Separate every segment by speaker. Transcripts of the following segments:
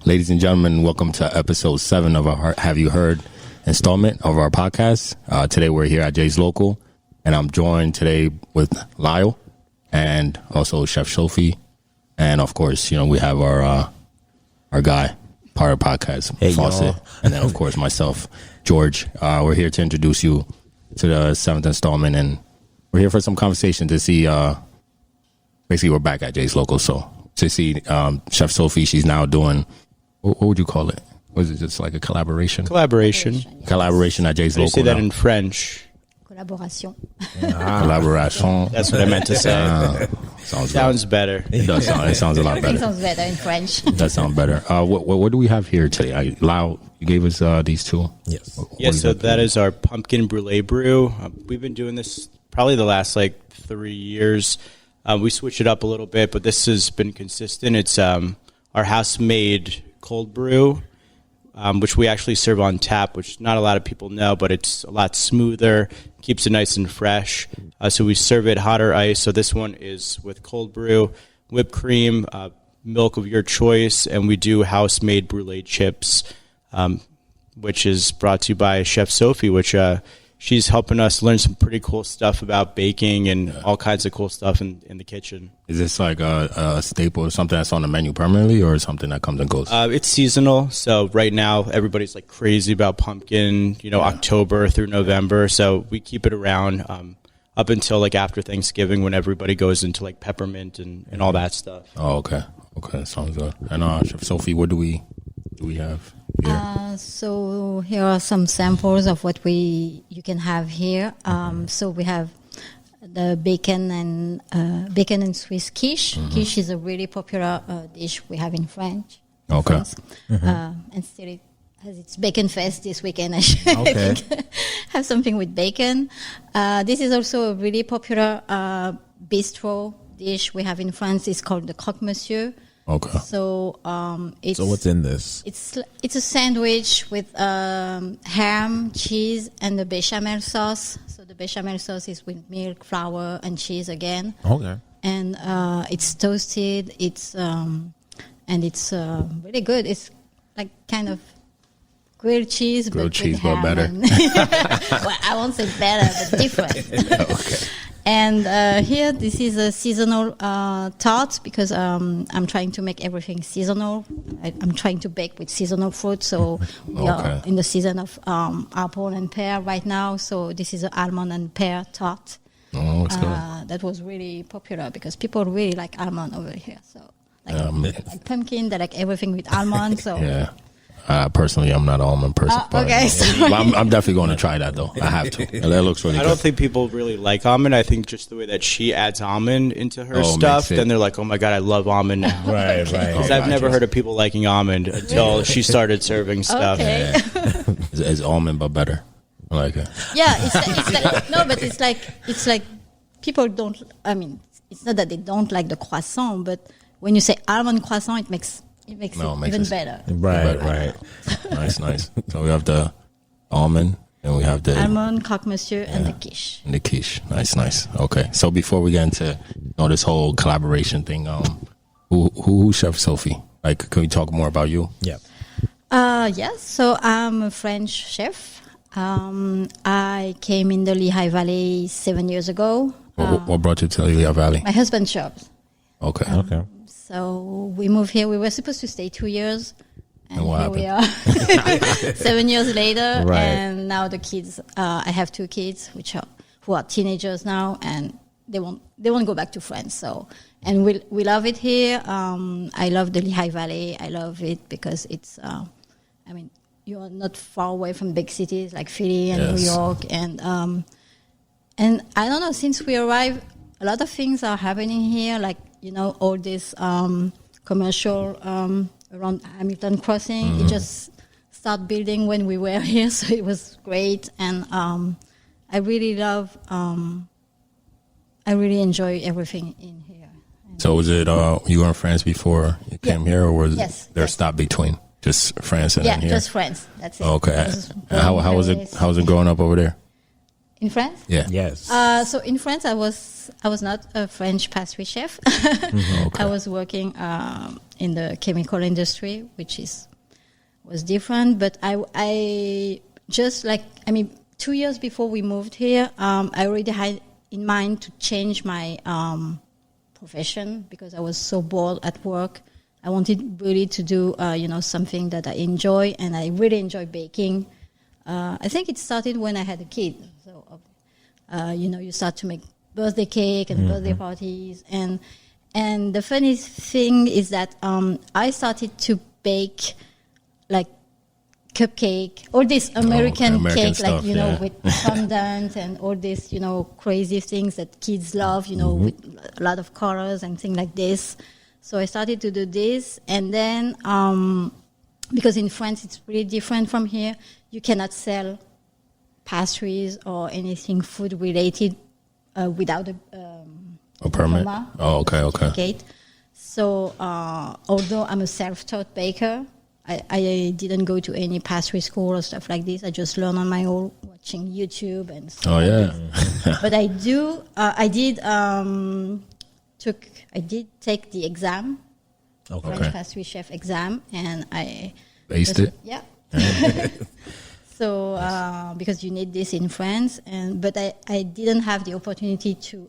Speaker 1: Ladies and gentlemen, welcome to episode 7 of our Have You Heard installment of our podcast. Today we're here at Jay's Local, and I'm joined today with Lyell and also Chef Sophie. And of course, you know, we have our guy, part of the podcast,
Speaker 2: hey,
Speaker 1: Fawcett.
Speaker 2: y'all.
Speaker 1: And then of course myself, George. We're here to introduce you to the 7th installment, and we're here for some conversation to see, basically we're back at Jay's Local. So to see Chef Sophie, she's now doing, what would you call it? Was it just like a collaboration?
Speaker 3: Collaboration
Speaker 1: Collaboration at Jay's
Speaker 3: You
Speaker 1: Local.
Speaker 3: say that
Speaker 1: now.
Speaker 3: in French.
Speaker 4: Collaboration.
Speaker 1: Collaboration.
Speaker 3: That's what I meant to say.
Speaker 1: Sounds
Speaker 3: better.
Speaker 1: It does sound. It sounds a lot
Speaker 4: It
Speaker 1: better.
Speaker 4: sounds better in French.
Speaker 1: That sounds better. What do we have here today? Lau, you gave us these two.
Speaker 2: Yes.
Speaker 3: Yeah, so that is our pumpkin brulee brew. We've been doing this probably the last 3 years. We switch it up a little bit, but this has been consistent. It's our house-made cold brew, which we actually serve on tap, which not a lot of people know, but it's a lot smoother, keeps it nice and fresh. So we serve it hot or ice. So this one is with cold brew, whipped cream, milk of your choice, and we do house-made brulee chips, which is brought to you by Chef Sophie, which she's helping us learn some pretty cool stuff about baking and all kinds of cool stuff in the kitchen.
Speaker 1: Is this like a staple or something that's on the menu permanently, or something that comes and goes?
Speaker 3: It's seasonal. So right now, everybody's like crazy about pumpkin, October through November. So we keep it around up until like after Thanksgiving, when everybody goes into like peppermint and all that stuff.
Speaker 1: Oh, okay. Okay, sounds good. And Chef Sophie, what do we have here?
Speaker 4: So here are some samples of what you can have here. So we have the bacon and Swiss quiche. Quiche is a really popular dish we have in French.
Speaker 1: Okay.
Speaker 4: And still it has its bacon fest this weekend. I should
Speaker 2: Okay.
Speaker 4: have something with bacon. This is also a really popular bistro dish we have in France. It's called the croque monsieur.
Speaker 1: Okay.
Speaker 4: So it's
Speaker 2: So what's in this?
Speaker 4: it's a sandwich with ham, cheese, and the bechamel sauce. So the bechamel sauce is with milk, flour, and cheese again.
Speaker 2: Okay.
Speaker 4: And it's toasted. It's really good. It's like kind of grilled cheese,
Speaker 1: Grilled
Speaker 4: but
Speaker 1: cheese,
Speaker 4: with
Speaker 1: but
Speaker 4: ham
Speaker 1: better.
Speaker 4: and- well, I won't say better, but different.
Speaker 1: Okay.
Speaker 4: And here, this is a seasonal tart because I'm trying to make everything seasonal. I'm trying to bake with seasonal fruit, so we are in the season of apple and pear right now. So this is an almond and pear tart.
Speaker 1: Oh, that's good.
Speaker 4: That was really popular because people really like almond over here. So like pumpkin, they like everything with almond. So
Speaker 1: Yeah. Personally, I'm not an almond person. but,
Speaker 4: okay, sorry.
Speaker 1: but I'm definitely going to try that, though. I have to. That looks really
Speaker 3: I
Speaker 1: good.
Speaker 3: don't think people really like almond. I think just the way that she adds almond into her
Speaker 1: Oh,
Speaker 3: stuff,
Speaker 1: makes it-
Speaker 3: then they're like, oh my God, I love almond now.
Speaker 2: Right, right.
Speaker 3: Because I've never heard of people liking almond until she started serving stuff.
Speaker 4: Okay.
Speaker 1: It's almond, but better. I like it.
Speaker 4: Yeah, it's like no, but it's like people don't. I mean, it's not that they don't like the croissant, but when you say almond croissant, it makes it even
Speaker 1: it-
Speaker 4: better.
Speaker 2: Right.
Speaker 1: Nice. So we have the almond, and we have the
Speaker 4: Almond, croque monsieur, and the quiche.
Speaker 1: and the quiche. Nice. Okay. So before we get into this whole collaboration thing, who's Chef Sophie? Like, can we talk more about you?
Speaker 2: Yeah.
Speaker 4: Yes. So I'm a French chef. I came in the Lehigh Valley 7 years ago.
Speaker 1: What brought you to Lehigh Valley?
Speaker 4: My husband shops.
Speaker 1: Okay.
Speaker 2: Okay.
Speaker 4: So we moved here. We were supposed to stay 2 years. And
Speaker 1: what
Speaker 4: here we are 7 years later.
Speaker 2: Right.
Speaker 4: And now the kids, I have 2 kids who are teenagers now, and they won't go back to France. So, and we love it here. I love the Lehigh Valley. I love it because it's, you're not far away from big cities like Philly and New York. And I don't know, since we arrived, a lot of things are happening here, like, all this commercial around Hamilton Crossing.
Speaker 1: Mm-hmm.
Speaker 4: It just started building when we were here, so it was great. And I really love, I really enjoy everything in here.
Speaker 1: So was it you were in France before you came here, or was there a stop between just France and then here?
Speaker 4: Just France. That's it.
Speaker 1: Okay.
Speaker 4: I was
Speaker 1: And how was
Speaker 4: born in
Speaker 1: it? How was it growing up over there?
Speaker 4: In France?
Speaker 1: Yeah.
Speaker 2: Yes.
Speaker 4: So in France, I was not a French pastry chef.
Speaker 1: Okay.
Speaker 4: I was working in the chemical industry, which was different. But I just 2 years before we moved here, I already had in mind to change my profession because I was so bored at work. I wanted really to do something that I enjoy, and I really enjoy baking. I think it started when I had a kid. So, you start to make birthday cake and birthday parties. And the funny thing is that I started to bake like cupcake, all this American cake,
Speaker 1: stuff,
Speaker 4: with fondant and all this, crazy things that kids love, with a lot of colors and things like this. So I started to do this. And then, because in France it's really different from here, you cannot sell pastries or anything food related without
Speaker 1: a permit.
Speaker 4: diploma,
Speaker 1: Okay.
Speaker 4: certificate. So although I'm a self-taught baker, I didn't go to any pastry school or stuff like this. I just learned on my own, watching YouTube and stuff.
Speaker 1: Oh yeah.
Speaker 4: But I did take the exam, French pastry chef exam, and I
Speaker 1: Based it.
Speaker 4: Yeah. So because you need this in France, but I didn't have the opportunity to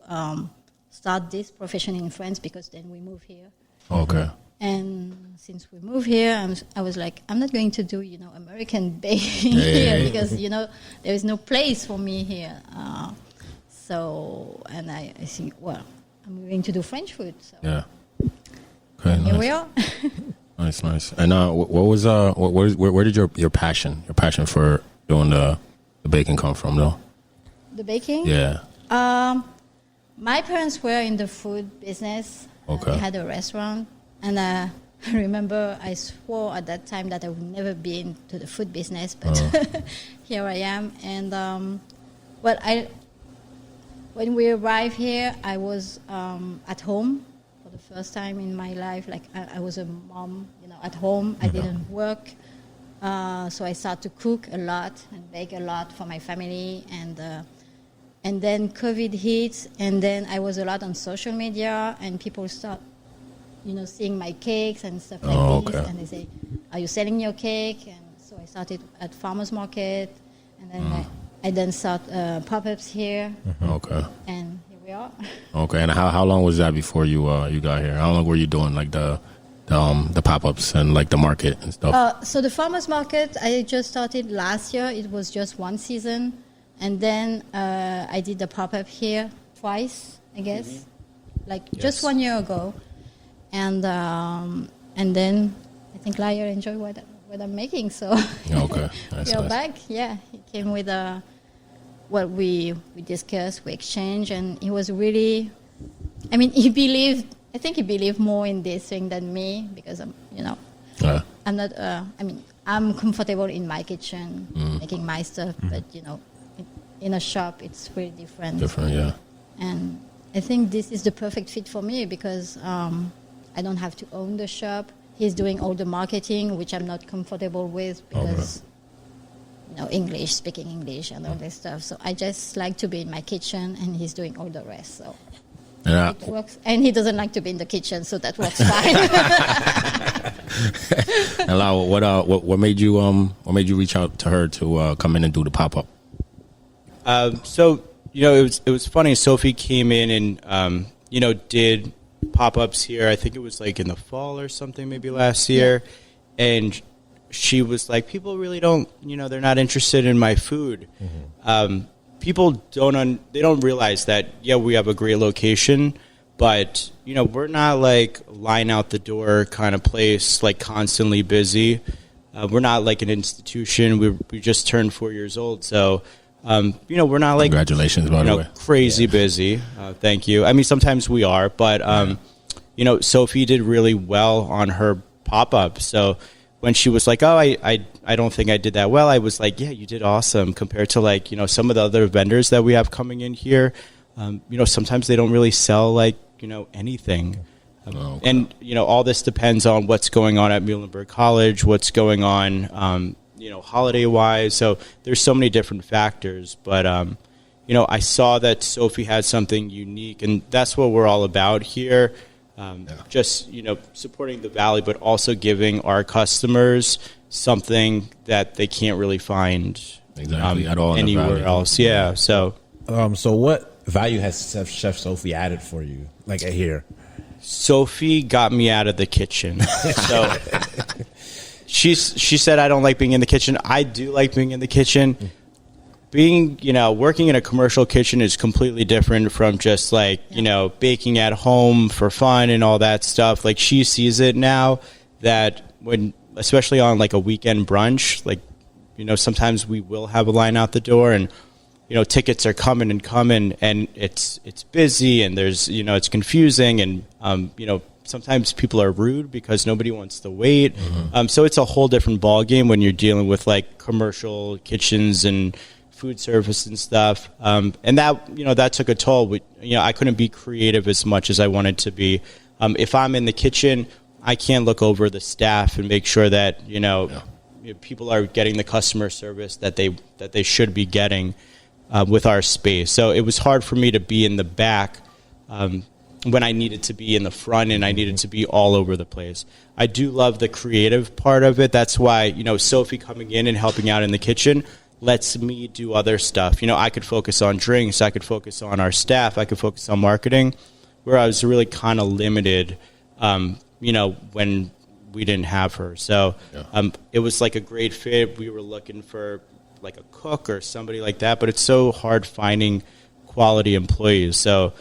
Speaker 4: start this profession in France because then we moved here.
Speaker 1: Okay.
Speaker 4: And since we moved here, I was like, I'm not going to do American baking here because there is no place for me here. And I think, well, I'm going to do French food. So.
Speaker 1: Yeah. Okay.
Speaker 4: Here we are.
Speaker 1: Nice. And where did your passion for doing the baking come from though?
Speaker 4: The baking?
Speaker 1: Yeah.
Speaker 4: My parents were in the food business.
Speaker 1: Okay.
Speaker 4: They had a restaurant. And I remember I swore at that time that I would never be into the food business, but here I am. And when we arrived here, I was at home for the first time in my life. Like I was a mom, at home. I didn't work, so I started to cook a lot and bake a lot for my family. And then COVID hit, and then I was a lot on social media, and people start seeing my cakes and stuff like this, and they say, "Are you selling your cake?" And so I started at farmers market, and then I then start pop-ups here.
Speaker 1: Okay.
Speaker 4: And here we are.
Speaker 1: Okay. And how long was that before you got here? How long were you doing like the pop-ups and like the market and stuff?
Speaker 4: So the farmers market I just started last year. It was just one season, and then I did the pop-up here twice, I guess, just 1 year ago. And then I think Lyell enjoyed what I'm making, so
Speaker 1: Okay, nice,
Speaker 4: we are
Speaker 1: nice.
Speaker 4: back. Yeah, he came with what we discussed, we exchanged, and he was really. I mean, I think he believed more in this thing than me because I'm I'm not. I'm comfortable in my kitchen making my stuff, but in a shop it's really different.
Speaker 1: Different, yeah.
Speaker 4: And I think this is the perfect fit for me because I don't have to own the shop. He's doing all the marketing, which I'm not comfortable with because, speaking English and all this stuff. So I just like to be in my kitchen, and he's doing all the rest. So it works. And he doesn't like to be in the kitchen, so that works fine.
Speaker 1: And Lau, what made you reach out to her to come in and do the pop-up?
Speaker 3: It was funny. Sophie came in and did pop-ups here. I think it was like in the fall or something, maybe last year. Yeah. And she was like, people really don't, they're not interested in my food. Mm-hmm. People don't realize that, we have a great location, but, we're not like line out the door kind of place, like constantly busy. We're not like an institution. We just turned 4 years old. So, we're not like,
Speaker 1: congratulations, by the way,
Speaker 3: crazy busy. Thank you. I mean, sometimes we are, but, Sophie did really well on her pop-up. So when she was like, oh, I don't think I did that well, I was like, yeah, you did awesome compared to like, some of the other vendors that we have coming in here. Sometimes they don't really sell like, anything.
Speaker 1: Okay.
Speaker 3: And, all this depends on what's going on at Muhlenberg College, what's going on, holiday-wise. So there's so many different factors. But, I saw that Sophie had something unique, and that's what we're all about here. Just, supporting the Valley, but also giving our customers something that they can't really find
Speaker 1: at all
Speaker 3: anywhere else. Yeah. So
Speaker 2: what value has Chef Sophie added for you, like here?
Speaker 3: Sophie got me out of the kitchen. So she said I don't like being in the kitchen. I do like being in the kitchen. Being, working in a commercial kitchen is completely different from just baking at home for fun and all that stuff. Like, she sees it now that especially on like a weekend brunch, sometimes we will have a line out the door, and tickets are coming and it's busy, and there's, it's confusing, and sometimes people are rude because nobody wants to wait. So it's a whole different ball game when you're dealing with like commercial kitchens and food service and stuff. And that took a toll. I couldn't be creative as much as I wanted to be. If I'm in the kitchen, I can't look over the staff and make sure that, people are getting the customer service that they should be getting with our space. So it was hard for me to be in the back when I needed to be in the front, and I needed to be all over the place. I do love the creative part of it. That's why, Sophie coming in and helping out in the kitchen lets me do other stuff. I could focus on drinks, I could focus on our staff, I could focus on marketing, where I was really kind of limited, when we didn't have her. So it was like a great fit. We were looking for like a cook or somebody like that, but it's so hard finding quality employees. So,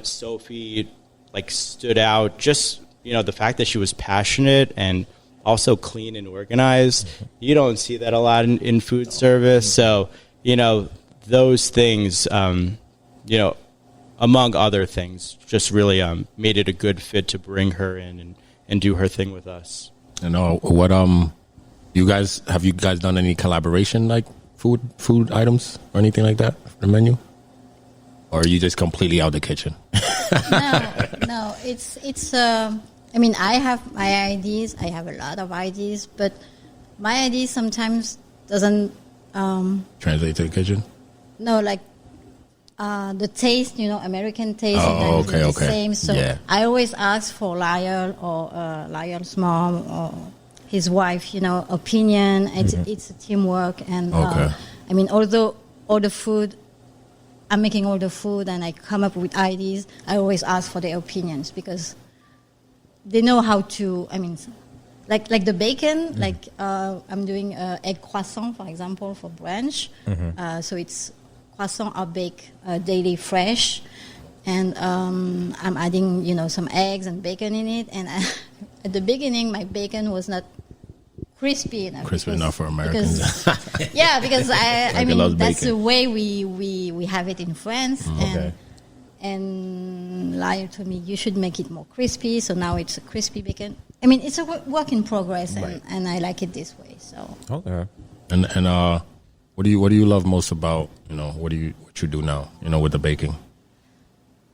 Speaker 3: Sophie stood out, just, the fact that she was passionate and also clean and organized. You don't see that a lot in food service. So, those things, among other things, just really made it a good fit to bring her in and do her thing with us.
Speaker 1: And what have you guys done any collaboration, like food items or anything like that for the menu? Or are you just completely out the kitchen?
Speaker 4: No, it's I have my ideas. I have a lot of ideas, but my ideas sometimes doesn't
Speaker 1: translate to the kitchen.
Speaker 4: No, the taste, American taste.
Speaker 1: Oh,
Speaker 4: is the
Speaker 1: okay.
Speaker 4: Same. So
Speaker 1: yeah.
Speaker 4: I always ask for Lyell or Lyell's mom or his wife, opinion. It's a teamwork, and although all the food, I'm making all the food, and I come up with ideas, I always ask for their opinions because they know how to. Like the bacon. I'm doing egg croissant, for example, for brunch. So it's croissant are baked daily fresh, and I'm adding some eggs and bacon in it. And at the beginning, my bacon was not crispy enough.
Speaker 1: Enough for Americans.
Speaker 4: Because that's
Speaker 1: bacon.
Speaker 4: the way we have it in France. And Lyell told me you should make it more crispy. So now it's a crispy bacon. It's a work in progress, and I like it this way. So
Speaker 2: okay.
Speaker 1: And what do you love most about what you do now with the baking?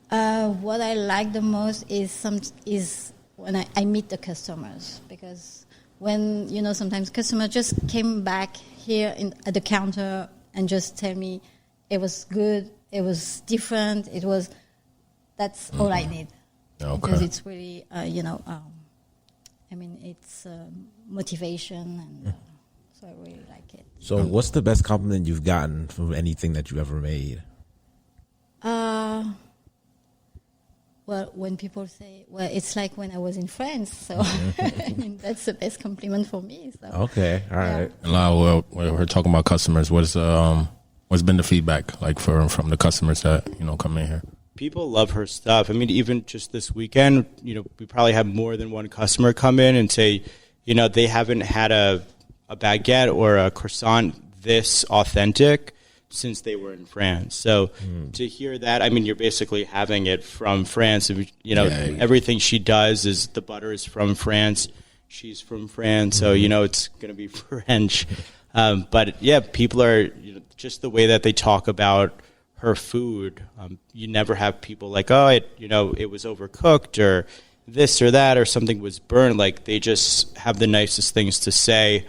Speaker 4: What I like the most is when I meet the customers, because when sometimes customers just came back here at the counter and just tell me it was good, it was different, that's all I need.
Speaker 1: Okay.
Speaker 4: Because it's really it's motivation, and so I really like it.
Speaker 2: So what's the best compliment you've gotten from anything that you ever made?
Speaker 4: Well, when people say, it's like when I was in France. So that's the best compliment for me. So.
Speaker 2: Okay, all right.
Speaker 1: Well, we're talking about customers. What's been the feedback like from the customers that come in here?
Speaker 3: People love her stuff. Even just this weekend, we probably have more than one customer come in and say, they haven't had a baguette or a croissant this authentic since they were in France. So to hear that, you're basically having it from France. Everything she does is the butter is from France. She's from France. So, it's going to be French. But yeah, people are, just the way that they talk about her food. You never have people like, it was overcooked or this or that or something was burned. Like, they just have the nicest things to say.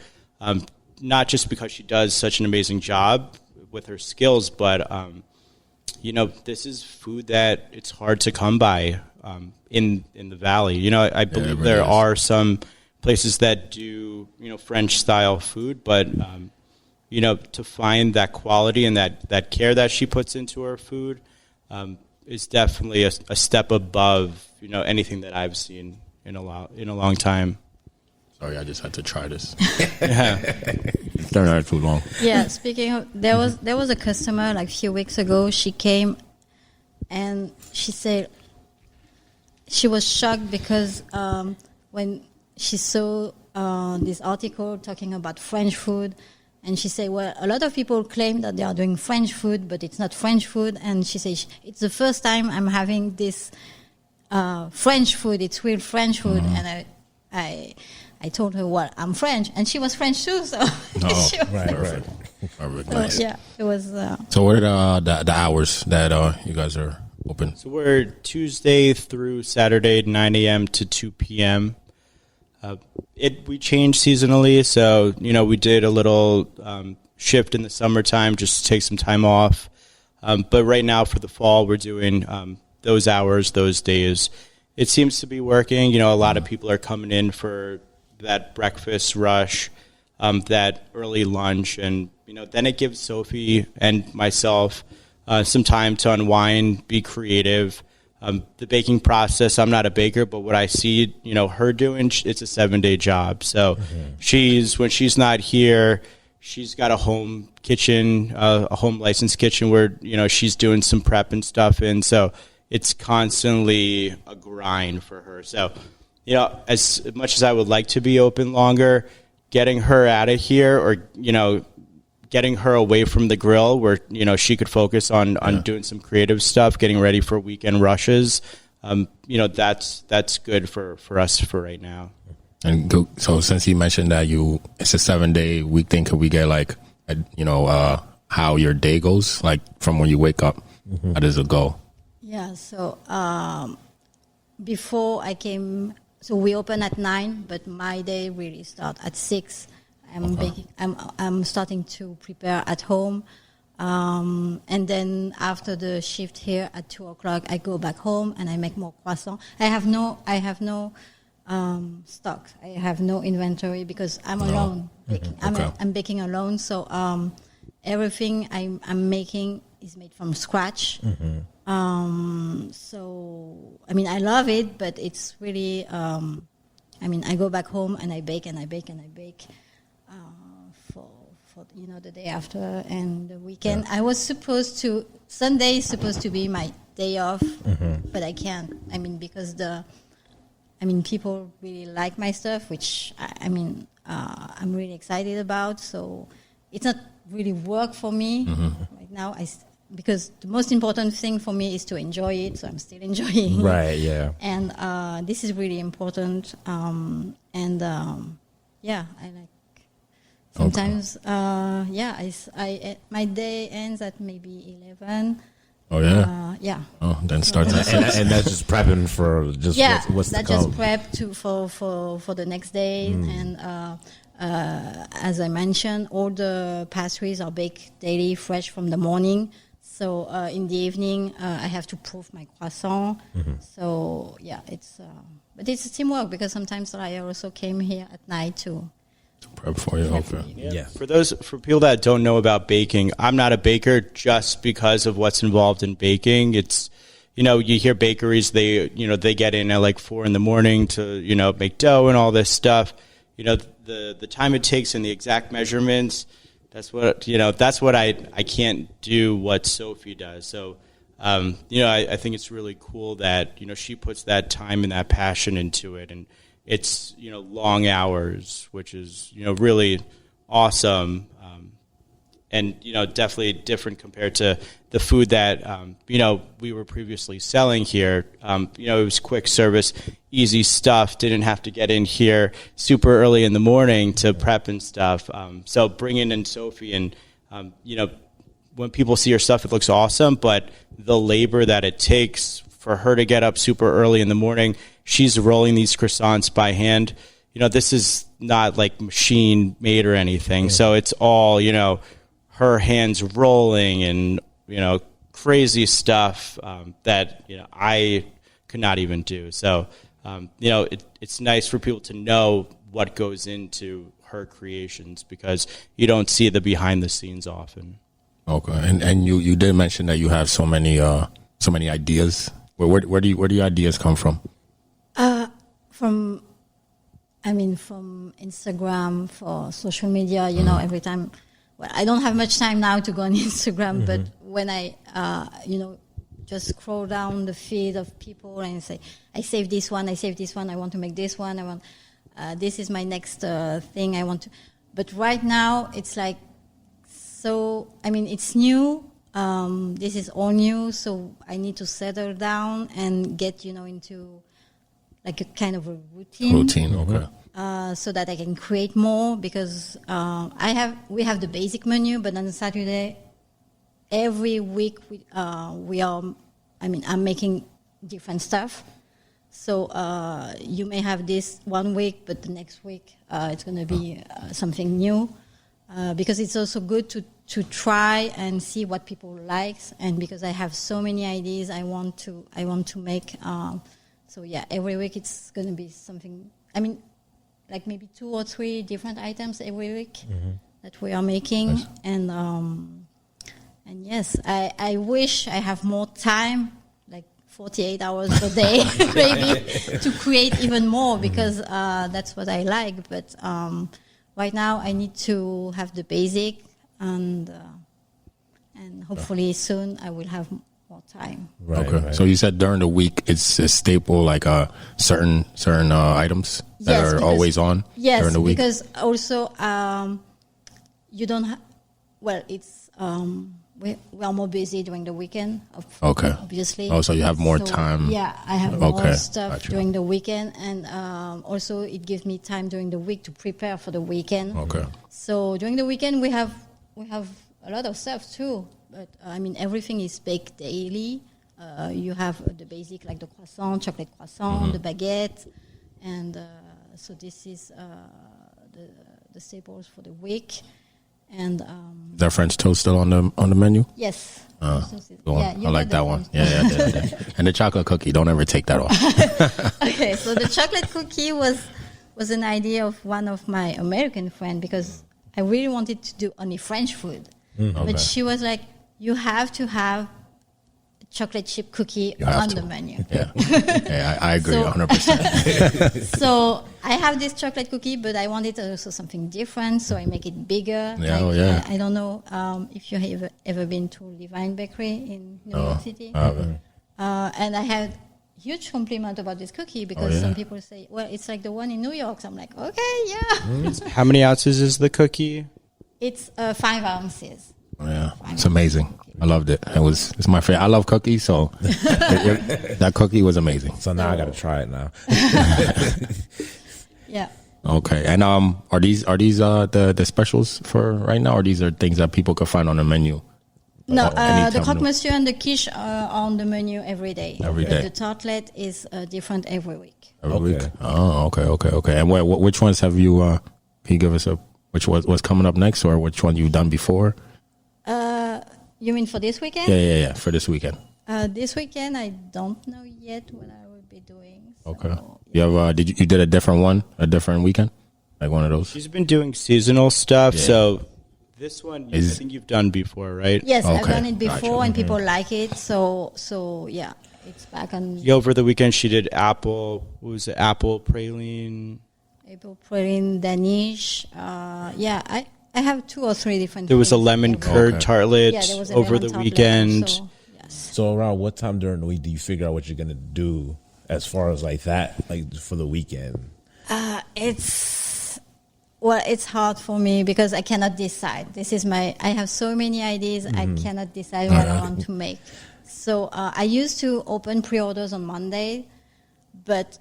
Speaker 3: Not just because she does such an amazing job with her skills, but This is food that it's hard to come by in the Valley. I believe
Speaker 1: really
Speaker 3: there
Speaker 1: is.
Speaker 3: are some places that do, French style food, but, to find that quality and that care that she puts into her food is definitely a step above, anything that I've seen in a long time.
Speaker 1: Sorry, I just had to try this.
Speaker 3: Yeah.
Speaker 1: It's not too long.
Speaker 4: Yeah, speaking of, there was a customer like a few weeks ago. She came and she said she was shocked because when she saw this article talking about French food, and she said, well, a lot of people claim that they are doing French food, but it's not French food. And she said, it's the first time I'm having this French food. It's real French food. And I told her, well, I'm French. And she was French too. So she was,
Speaker 1: Perfect. Perfect. Nice.
Speaker 4: yeah, it was.
Speaker 1: So what are the hours that you guys are open?
Speaker 3: So we're Tuesday through Saturday, 9 a.m. to 2 p.m. We change seasonally, so we did a little shift in the summertime just to take some time off. But right now for the fall, we're doing those hours, those days. It seems to be working. A lot of people are coming in for that breakfast rush, that early lunch, and then it gives Sophie and myself some time to unwind, be creative. The baking process, I'm not a baker, but what I see, her doing, it's a 7-day job. So when she's not here, she's got a home kitchen, a home licensed kitchen where, she's doing some prep and stuff in. So it's constantly a grind for her. So, as much as I would like to be open longer, getting her out of here or, getting her away from the grill where, she could focus on doing some creative stuff, getting ready for weekend rushes. That's good for us for right now.
Speaker 1: And so since you mentioned that it's a 7-day week thing, could we get how your day goes, like from when you wake up? How does it go?
Speaker 4: Yeah, so before I came, so we open at 9, but my day really starts at 6. I'm starting to prepare at home, and then after the shift here at 2:00, I go back home and I make more croissants. I have no stock. I have no inventory because I'm alone. Baking. I'm baking alone, so everything I'm making is made from scratch. So I love it, but it's really I go back home and I bake and I bake and I bake. For the day after and the weekend. I was Sunday is supposed to be my day off, but I can't. Because people really like my stuff, which I'm really excited about. So it's not really work for me right now. Because the most important thing for me is to enjoy it. So I'm still enjoying.
Speaker 2: Right. Yeah.
Speaker 4: And this is really important. I like. Sometimes, my day ends at maybe 11.
Speaker 1: Oh yeah.
Speaker 4: Yeah.
Speaker 1: Oh, then starts at
Speaker 2: and
Speaker 1: 6.
Speaker 2: that's just prepping for what's to come.
Speaker 4: Just prep for the next day. And as I mentioned, all the pastries are baked daily, fresh from the morning. So in the evening, I have to proof my croissant. So but it's a teamwork because sometimes I also came here at night to
Speaker 1: prep for you. Okay.
Speaker 2: Yeah.
Speaker 3: For people that don't know about baking, I'm not a baker just because of what's involved in baking. It's, you hear bakeries, they get in at like 4 a.m. to, make dough and all this stuff. The time it takes and the exact measurements, that's what I can't do what Sophie does. So, I think it's really cool that, she puts that time and that passion into it. And it's, long hours, which is, really awesome. And, definitely different compared to the food that, we were previously selling here. It was quick service, easy stuff, didn't have to get in here super early in the morning to prep and stuff. So bringing in Sophie and, when people see her stuff, it looks awesome, but the labor that it takes for her to get up super early in the morning, she's rolling these croissants by hand. This is not like machine made or anything. So it's all, her hands rolling and, crazy stuff that I could not even do. So it's nice for people to know what goes into her creations because you don't see the behind the scenes often.
Speaker 1: Okay, and you did mention that you have so many ideas. Where do your ideas come from?
Speaker 4: From Instagram, for social media, every time. Well, I don't have much time now to go on Instagram, but when I, just scroll down the feed of people and say, I saved this one, I want to make this one, this is my next thing I want to. But right now, it's like, it's new. This is all new, so I need to settle down and get, into like a kind of a routine.
Speaker 1: Okay.
Speaker 4: So that I can create more because we have the basic menu, but on Saturday, every week I'm making different stuff. So you may have this one week, but the next week it's going to be something new because it's also good to try and see what people like, and because I have so many ideas I want to make. So yeah, every week it's going to be something. Like maybe 2 or 3 different items every week that we are making. Nice. And yes, I wish I have more time, like 48 hours per day, maybe, to create even more because that's what I like. But right now I need to have the basic, and hopefully soon I will have more time.
Speaker 1: Right, okay. Right. So you said during the week it's a staple, like certain items that are always on during the week?
Speaker 4: Yes, because also you don't have... Well, it's... we are more busy during the weekend, obviously.
Speaker 1: Oh, so you have more time.
Speaker 4: Yeah, I have more stuff during the weekend, and also it gives me time during the week to prepare for the weekend.
Speaker 1: Okay.
Speaker 4: So during the weekend we have a lot of stuff too, but everything is baked daily. You have the basic like the croissant, chocolate croissant, the baguette, and so this is the staples for the week. And
Speaker 1: is that French toast still on the menu?
Speaker 4: Yes.
Speaker 1: I like that one. Yeah, I did. And the chocolate cookie, don't ever take that off.
Speaker 4: Okay, so the chocolate cookie was an idea of one of my American friends because I really wanted to do only French food. But she was like, you have to have chocolate chip cookie on the menu.
Speaker 1: Yeah, I agree 100%.
Speaker 4: So I have this chocolate cookie, but I wanted also something different, so I make it bigger.
Speaker 1: Yeah,
Speaker 4: I don't know if you have ever been to Levine Bakery in New York City. And I had huge compliment about this cookie because some people say, well, it's like the one in New York. So I'm like, okay, yeah.
Speaker 3: How many ounces is the cookie?
Speaker 4: It's 5 ounces.
Speaker 1: Yeah, it's amazing. I loved it. It's my favorite. I love cookies, so that cookie was amazing.
Speaker 2: So now I got to try it now.
Speaker 4: Yeah.
Speaker 1: Okay. And are these the specials for right now, or these are things that people could find on the menu?
Speaker 4: No, the croque monsieur and the quiche are on the menu every day.
Speaker 1: Every day.
Speaker 4: The tartlet is different every week.
Speaker 1: Every week. Oh, okay. And which ones have you? Can you give us what's coming up next, or which one you've done before?
Speaker 4: You mean for this weekend?
Speaker 1: Yeah. For this weekend.
Speaker 4: This weekend, I don't know yet what I will be doing. So,
Speaker 1: okay. You have you did a different one, a different weekend, like one of those?
Speaker 3: She's been doing seasonal stuff, so this one I think you've done before, right?
Speaker 4: Yes, I've done it before, and people like it. So yeah, it's back on.
Speaker 3: Yeah, over the weekend she did apple. What was it? Apple praline.
Speaker 4: Apple praline, Danish. I have 2 or 3 different.
Speaker 3: There was a lemon curd tartlet over the weekend.
Speaker 4: So, yes.
Speaker 2: So around what time during the week do you figure out what you're gonna do as far as like that, like for the weekend?
Speaker 4: It's hard for me because I cannot decide. I have so many ideas. I cannot decide what I want to make. So I used to open pre-orders on Monday, but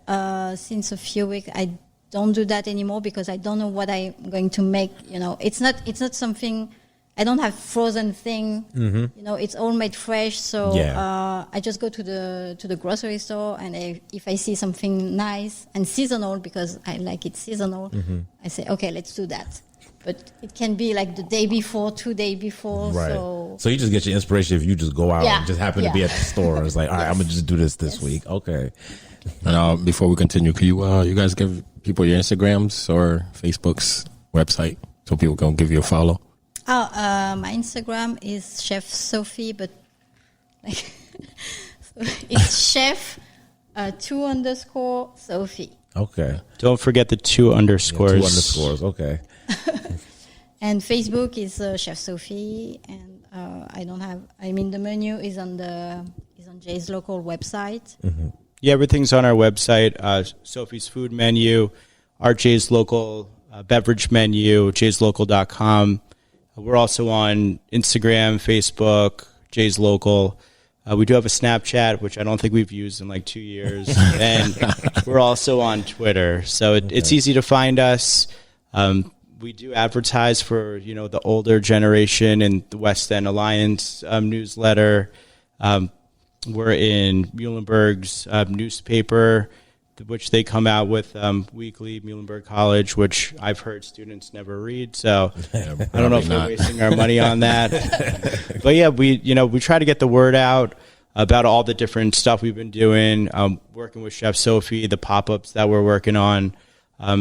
Speaker 4: since a few weeks I don't do that anymore because I don't know what I'm going to make. It's not something. I don't have frozen thing. It's all made fresh. So I just go to the grocery store, and if I see something nice and seasonal, because I like it seasonal, I say, okay, let's do that. but it can be like the day before, 2 days before.
Speaker 2: Right.
Speaker 4: So
Speaker 2: you just get your inspiration if you just go out
Speaker 4: Yeah.
Speaker 2: and just happen to be at the store. It's like, all right, I'm gonna just do this week. Okay.
Speaker 1: And before we continue, can you guys give people your Instagrams or Facebook's website so people can give you a follow?
Speaker 4: my Instagram is Chef Sophie, but like it's Chef 2_Sophie. Okay.
Speaker 3: Don't forget the 2 underscores.
Speaker 2: 2 underscores. Okay.
Speaker 4: And Facebook is Chef Sophie, and the menu is on Jay's local website.
Speaker 2: Mm-hmm.
Speaker 3: Yeah, everything's on our website. Sophie's food menu, our Jay's local beverage menu, jayslocal.com. We're also on Instagram, Facebook, Jay's local. We do have a Snapchat, which I don't think we've used in like 2 years. And we're also on Twitter. So it's easy to find us. We do advertise for, the older generation in the West End Alliance newsletter. We're in Muhlenberg's newspaper, which they come out with weekly, Muhlenberg College, which I've heard students never read. So I don't know if we're wasting our money on that. But yeah, we try to get the word out about all the different stuff we've been doing, working with Chef Sophie, the pop-ups that we're working on.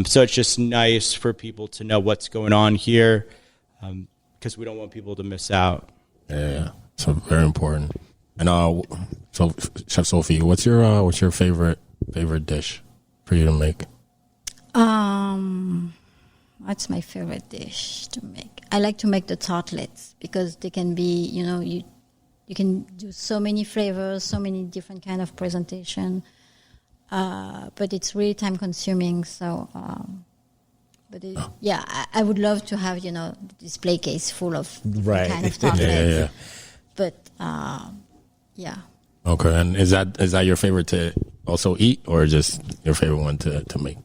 Speaker 3: So it's just nice for people to know what's going on here because we don't want people to miss out.
Speaker 1: Yeah, so very important. And so Chef Sophie, what's your favorite dish for you to make?
Speaker 4: What's my favorite dish to make? I like to make the tartlets because they can be, you can do so many flavors, so many different kind of presentation. But it's really time consuming. So, I would love to have, the display case full of different kind of tartlets.
Speaker 1: Yeah.
Speaker 4: But, yeah.
Speaker 1: Okay, and is that your favorite to also eat, or just your favorite one to make?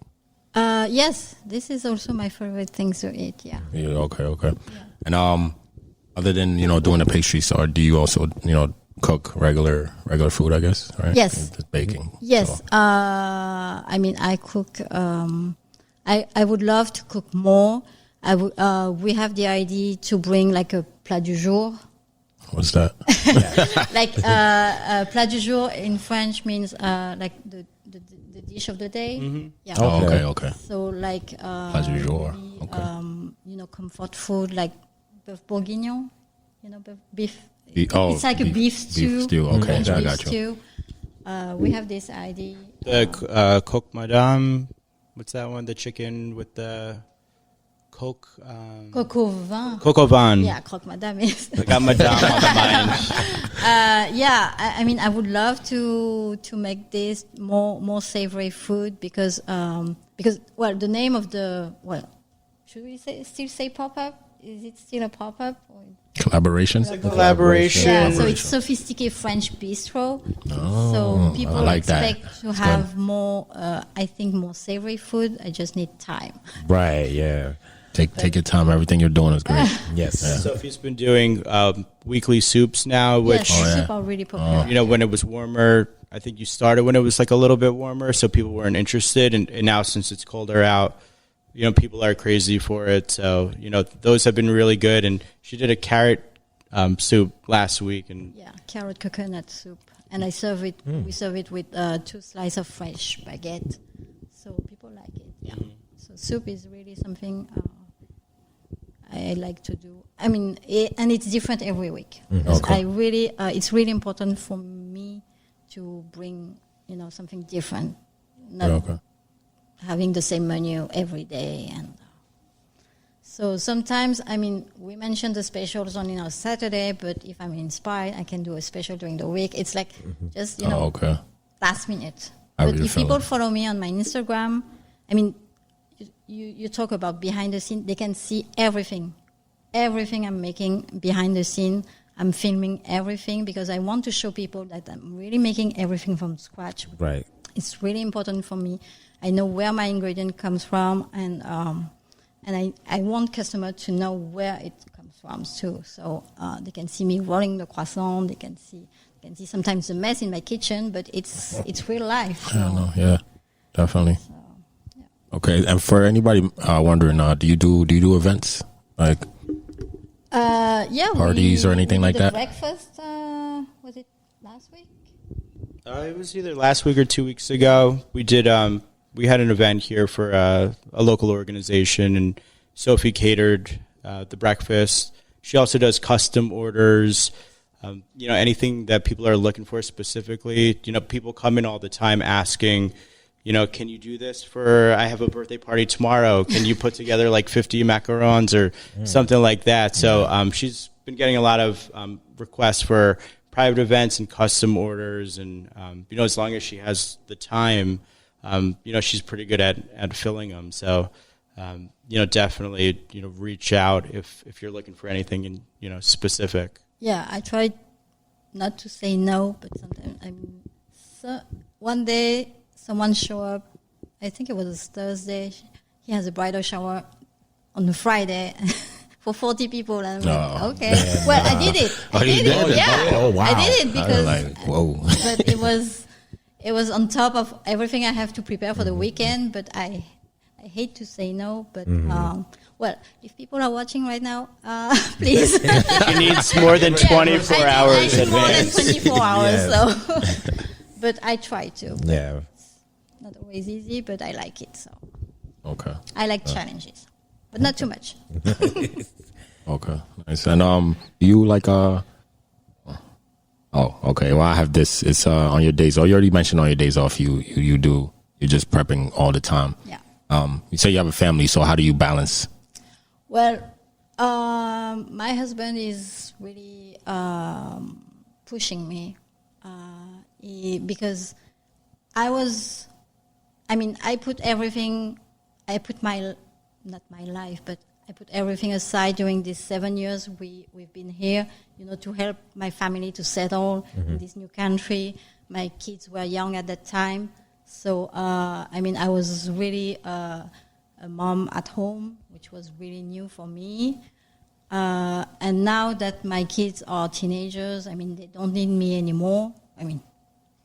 Speaker 4: Yes, this is also my favorite thing to eat. Yeah.
Speaker 1: Okay. Yeah. And other than doing the pastry, so do you also cook regular food? I guess, right?
Speaker 4: Yes.
Speaker 1: Just baking.
Speaker 4: Yes.
Speaker 1: So.
Speaker 4: I cook. I would love to cook more. We have the idea to bring like a plat du jour.
Speaker 1: What's that?
Speaker 4: Like plat du jour in French means like the dish of the day.
Speaker 3: Mm-hmm.
Speaker 4: Yeah.
Speaker 1: Oh, okay.
Speaker 4: So like
Speaker 1: plat du jour. Okay.
Speaker 4: Comfort food like beef bourguignon. Beef.
Speaker 1: It's
Speaker 4: like a beef stew.
Speaker 1: Beef stew. Okay,
Speaker 4: French
Speaker 1: I
Speaker 4: beef
Speaker 1: got you.
Speaker 4: stew. We have this idea.
Speaker 3: The coq madame, what's that one? The chicken with the coq.
Speaker 4: Coq au vin.
Speaker 3: Coq au vin.
Speaker 4: Yeah, croque madame is.
Speaker 3: I got madame on the mind.
Speaker 4: I would love to make this more savory food because the name of should we still say pop up? Is it still a pop up?
Speaker 1: Collaboration.
Speaker 3: Collaboration.
Speaker 4: Yeah, so it's Sophistique French Bistro. So people
Speaker 1: like
Speaker 4: expect to have more, I think, more savory food. I just need time.
Speaker 2: Right. Yeah.
Speaker 1: Take your time. Everything you're doing is great.
Speaker 2: Yes.
Speaker 1: Yeah.
Speaker 3: Sophie's been doing weekly soups now, which
Speaker 4: soup are really popular.
Speaker 3: when it was warmer. I think you started when it was like a little bit warmer, so people weren't interested. And now since it's colder out, people are crazy for it. So those have been really good. And she did a carrot soup last week, and
Speaker 4: carrot coconut soup. And I serve it. We serve it with 2 slices of fresh baguette. So people like it. Yeah. So soup is really something I like to do. And it's different every week.
Speaker 1: Okay.
Speaker 4: I really, it's really important for me to bring, something different. Not having the same menu every day. And so sometimes, we mention the specials on, Saturday, but if I'm inspired, I can do a special during the week. It's like just, last minute. But if people follow me on my Instagram, you talk about behind the scene, they can see everything I'm making behind the scene. I'm filming everything because I want to show people that I'm really making everything from scratch.
Speaker 2: Right.
Speaker 4: It's really important for me. I know where my ingredient comes from, and I want customer to know where it comes from too. So they can see me rolling the croissant. They can see sometimes the mess in my kitchen, but it's real life. So.
Speaker 1: Yeah, definitely.
Speaker 4: So, yeah.
Speaker 1: Okay, and for anybody wondering, do you do events like
Speaker 4: Yeah,
Speaker 1: parties or anything
Speaker 4: we
Speaker 1: like
Speaker 4: did the
Speaker 1: that?
Speaker 4: breakfast, was it last week?
Speaker 3: It was either last week or 2 weeks ago. We did. We had an event here for a local organization, and Sophie catered the breakfast. She also does custom orders. Anything that people are looking for specifically. People come in all the time asking, can you do this I have a birthday party tomorrow. Can you put together like 50 macarons or something like that? So she's been getting a lot of requests for private events and custom orders. And, as long as she has the time, she's pretty good at filling them. So, definitely, reach out if you're looking for anything specific.
Speaker 4: Yeah, I tried not to say no, but sometimes one day someone show up. I think it was Thursday. He has a bridal shower on a Friday for 40 people, and I'm like, okay. Man, well, I did it. I did it. Yeah.
Speaker 2: Oh, wow.
Speaker 4: I did it because.
Speaker 1: Like, whoa.
Speaker 4: But it was on top of everything I have to prepare for the weekend. But I hate to say no, but well, if people are watching right now, please.
Speaker 3: She needs more than 24 hours
Speaker 4: I
Speaker 3: advance.
Speaker 4: More than 24 hours, so. But I try to.
Speaker 2: Yeah.
Speaker 4: It's not always easy, but I like it. So.
Speaker 1: Okay.
Speaker 4: I like challenges, but not too much.
Speaker 1: Okay. Nice. And you like Oh, okay. Well, I have this. It's on your days. Oh, you already mentioned on your days off. You're just prepping all the time.
Speaker 4: Yeah.
Speaker 1: You say you have a family, so how do you balance?
Speaker 4: Well, my husband is really pushing me because I put everything. Not my life, but I put everything aside during these 7 years we've been here, to help my family to settle in this new country. My kids were young at that time. So, I was really a mom at home, which was really new for me. And now that my kids are teenagers, they don't need me anymore.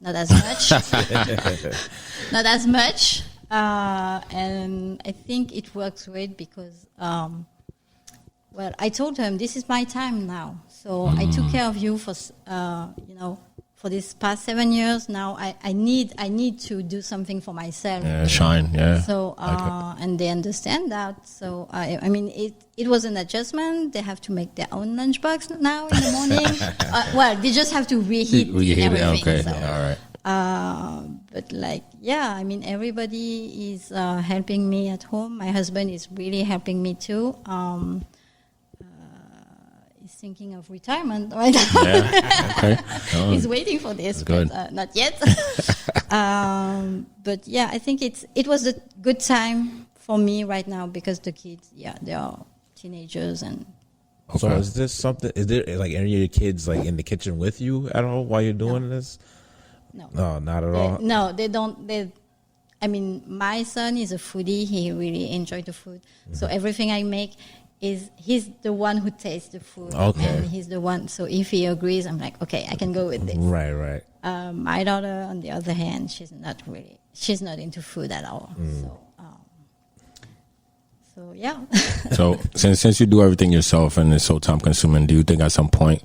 Speaker 4: Not as much. Not as much. And I think it works great because, I told him, this is my time now. So I took care of you for, for these past 7 years. Now I need to do something for myself.
Speaker 1: Yeah, shine. Yeah.
Speaker 4: So, and they understand that. So, it was an adjustment. They have to make their own lunchbox now in the morning. They just have to reheat everything.
Speaker 1: Okay.
Speaker 4: So.
Speaker 1: All right.
Speaker 4: But everybody is helping me at home. My husband is really helping me too. He's thinking of retirement right now.
Speaker 1: Yeah. Okay. Oh,
Speaker 4: he's waiting for this, but not yet. But yeah, I think it was a good time for me right now because the kids, they are teenagers and.
Speaker 2: Okay. So is there like any of your kids like in the kitchen with you at all while you're doing this? No, not at all.
Speaker 4: No, they don't. My son is a foodie. He really enjoys the food. So everything I make he's the one who tastes the food.
Speaker 2: Okay.
Speaker 4: And he's the one. So if he agrees, I'm like, okay, I can go with this.
Speaker 2: Right.
Speaker 4: My daughter, on the other hand, she's not into food at all. So yeah.
Speaker 1: So since you do everything yourself and it's so time consuming, do you think at some point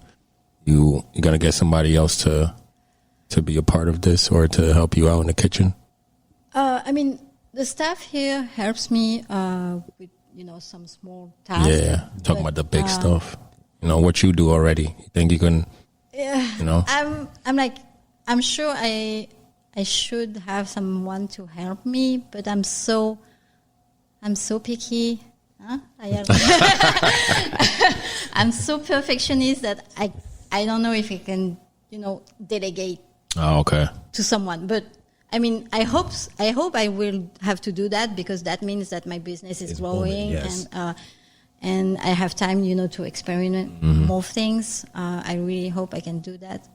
Speaker 1: you're gonna get somebody else to be a part of this or to help you out in the kitchen?
Speaker 4: The staff here helps me with some small tasks.
Speaker 1: Yeah, talking about the big stuff. What you do already. You think you can? Yeah.
Speaker 4: I'm sure I should have someone to help me, but I'm so picky. Huh? I'm so perfectionist that I don't know if I can delegate.
Speaker 1: Oh, okay.
Speaker 4: To someone, but I hope I will have to do that because that means that my business is growing,
Speaker 2: yes.
Speaker 4: And I have time, to experiment more things. I really hope I can do that.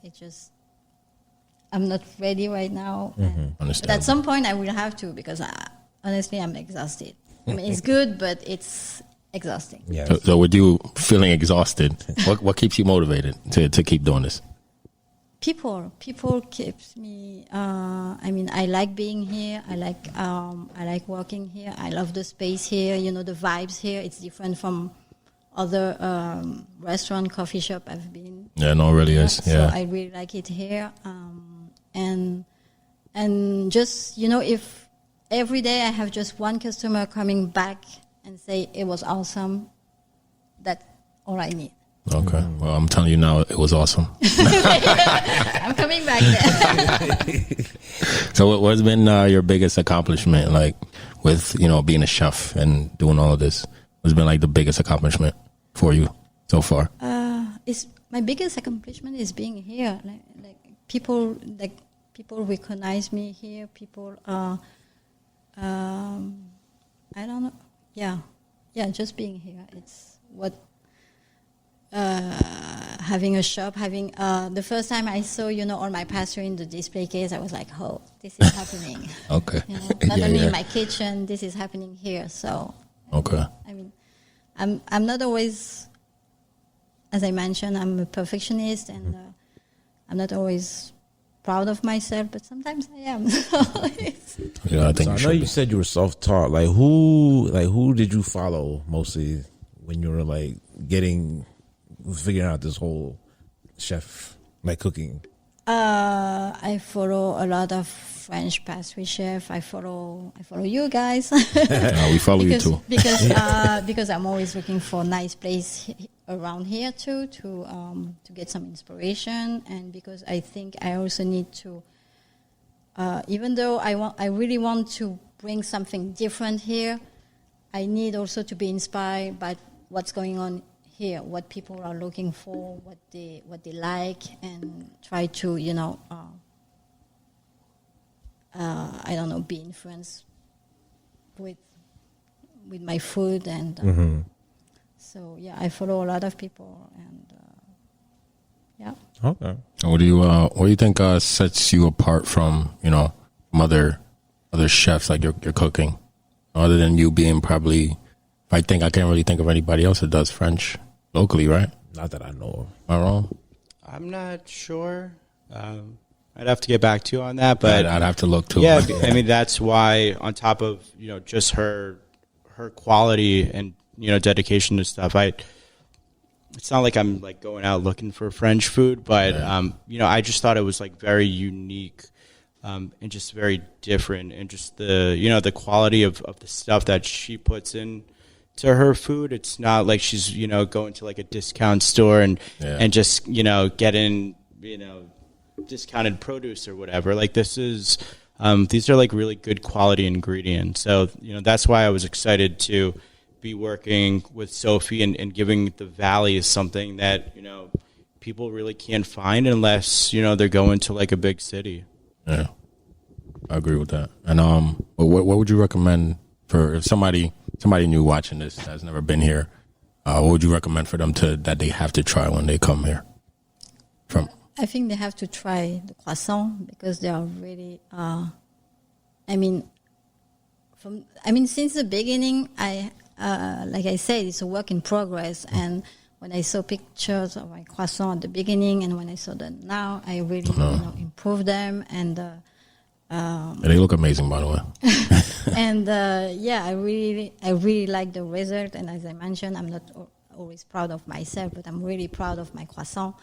Speaker 4: I'm not ready right now. But at some point I will have to because honestly I'm exhausted. It's good, but it's exhausting.
Speaker 2: Yeah.
Speaker 1: So with you feeling exhausted, what keeps you motivated to keep doing this?
Speaker 4: People keeps me. I like being here. I like working here. I love the space here. You know, the vibes here. It's different from other restaurant, coffee shop I've been.
Speaker 1: Yeah, no, it really is. Yeah.
Speaker 4: So I really like it here. And just, you know, if every day I have just one customer coming back and say it was awesome, that's all I need.
Speaker 1: Okay. Well, I'm telling you now, it was awesome.
Speaker 4: I'm coming back there.
Speaker 1: So what's been your biggest accomplishment, like with, you know, being a chef and doing all of this? What's been like the biggest accomplishment for you so far?
Speaker 4: My biggest accomplishment is being here. Like people recognize me here. People, I don't know. Yeah, just being here. It's what. Having a shop, the first time I saw, you know, all my pastry in the display case, I was like, oh, this is happening.
Speaker 1: Okay.
Speaker 4: You know, not only in my kitchen, this is happening here. So,
Speaker 1: okay.
Speaker 4: I mean, I'm not always, as I mentioned, I'm a perfectionist, and I'm not always proud of myself, but sometimes I am.
Speaker 1: Yeah, I think.
Speaker 2: So I know you said you were self-taught. Like who did you follow mostly when you were like figuring out this whole chef, like cooking?
Speaker 4: I follow a lot of French pastry chef. I follow you guys.
Speaker 1: We follow you too.
Speaker 4: because I'm always looking for nice place around here too to get some inspiration, and because I think I also need to, even though I really want to bring something different here, I need also to be inspired by what's going on here, what people are looking for, what they like, and try to, you know, I don't know, be influenced with my food, and so yeah, I follow a lot of people, and yeah.
Speaker 2: Okay.
Speaker 1: What do you think sets you apart from, you know, from other chefs, like your cooking, other than you being probably? I think I can't really think of anybody else that does French locally, right?
Speaker 2: Not that I know of.
Speaker 1: Am I wrong?
Speaker 3: I'm not sure. I'd have to get back to you on that, but
Speaker 1: I'd have to look too.
Speaker 3: Yeah, I mean, that's why, on top of, you know, just her quality and, you know, dedication to stuff, it's not like I'm like going out looking for French food, but you know, I just thought it was like very unique, and just very different, and just the, you know, the quality of the stuff that she puts in to her food. It's not like she's, you know, going to like a discount store and just, you know, getting, you know, discounted produce or whatever. Like, this is these are like really good quality ingredients. So, you know, that's why I was excited to be working with Sophie and giving the Valley something that, you know, people really can't find unless, you know, they're going to like a big city.
Speaker 1: Yeah, I agree with that. And what would you recommend for if somebody new watching this that's never been here? What would you recommend for them that they have to try when they come here?
Speaker 4: I think they have to try the croissant, because they are really. Since the beginning, like I said, it's a work in progress. And when I saw pictures of my croissant at the beginning, and when I saw them now, I really improved them, and
Speaker 1: they look amazing, by the way.
Speaker 4: And I really like the result. And as I mentioned, I'm not always proud of myself, but I'm really proud of my croissant.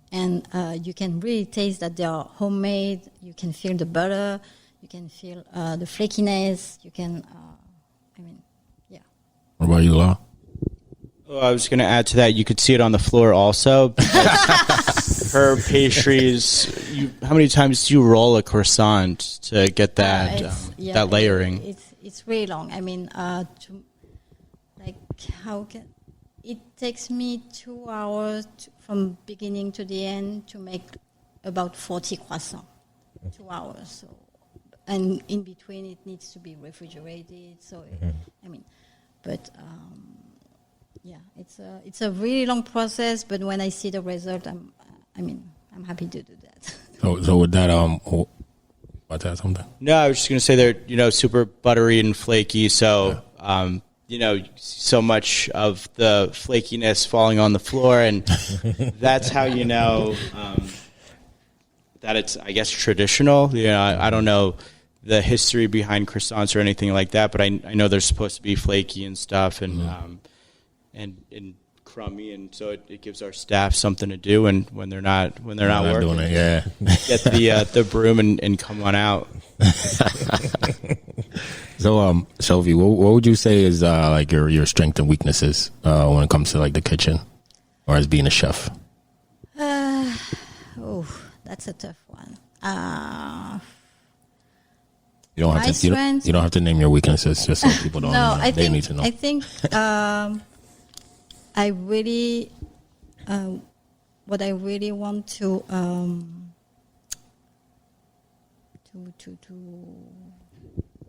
Speaker 4: And you can really taste that they are homemade. You can feel the butter. You can feel the flakiness. You can, yeah.
Speaker 1: What about you, Lau?
Speaker 3: Oh, I was going to add to that. You could see it on the floor also. Her pastries. How many times do you roll a croissant to get that that layering?
Speaker 4: It's really long. I mean, it takes me 2 hours from beginning to the end to make about 40 croissants. 2 hours. So, and in between it needs to be refrigerated. So, it's a really long process. But when I see the result, I'm happy to do that.
Speaker 1: So with that, about to add something?
Speaker 3: No, I was just going to say they're, you know, super buttery and flaky. So, you know, so much of the flakiness falling on the floor, and that's how you know that it's, I guess, traditional. You know, I don't know the history behind croissants or anything like that, but I know they're supposed to be flaky and stuff, and and crummy, and so it gives our staff something to do, and when they're not working,
Speaker 1: doing it, yeah.
Speaker 3: get the broom and come on out.
Speaker 1: So, Sophie, what would you say is like your strengths and weaknesses when it comes to like the kitchen or as being a chef?
Speaker 4: That's a tough one.
Speaker 1: You don't have to. You don't have to name your weaknesses, just so people don't.
Speaker 4: No,
Speaker 1: know. They need to know.
Speaker 4: I think I really, what I really want to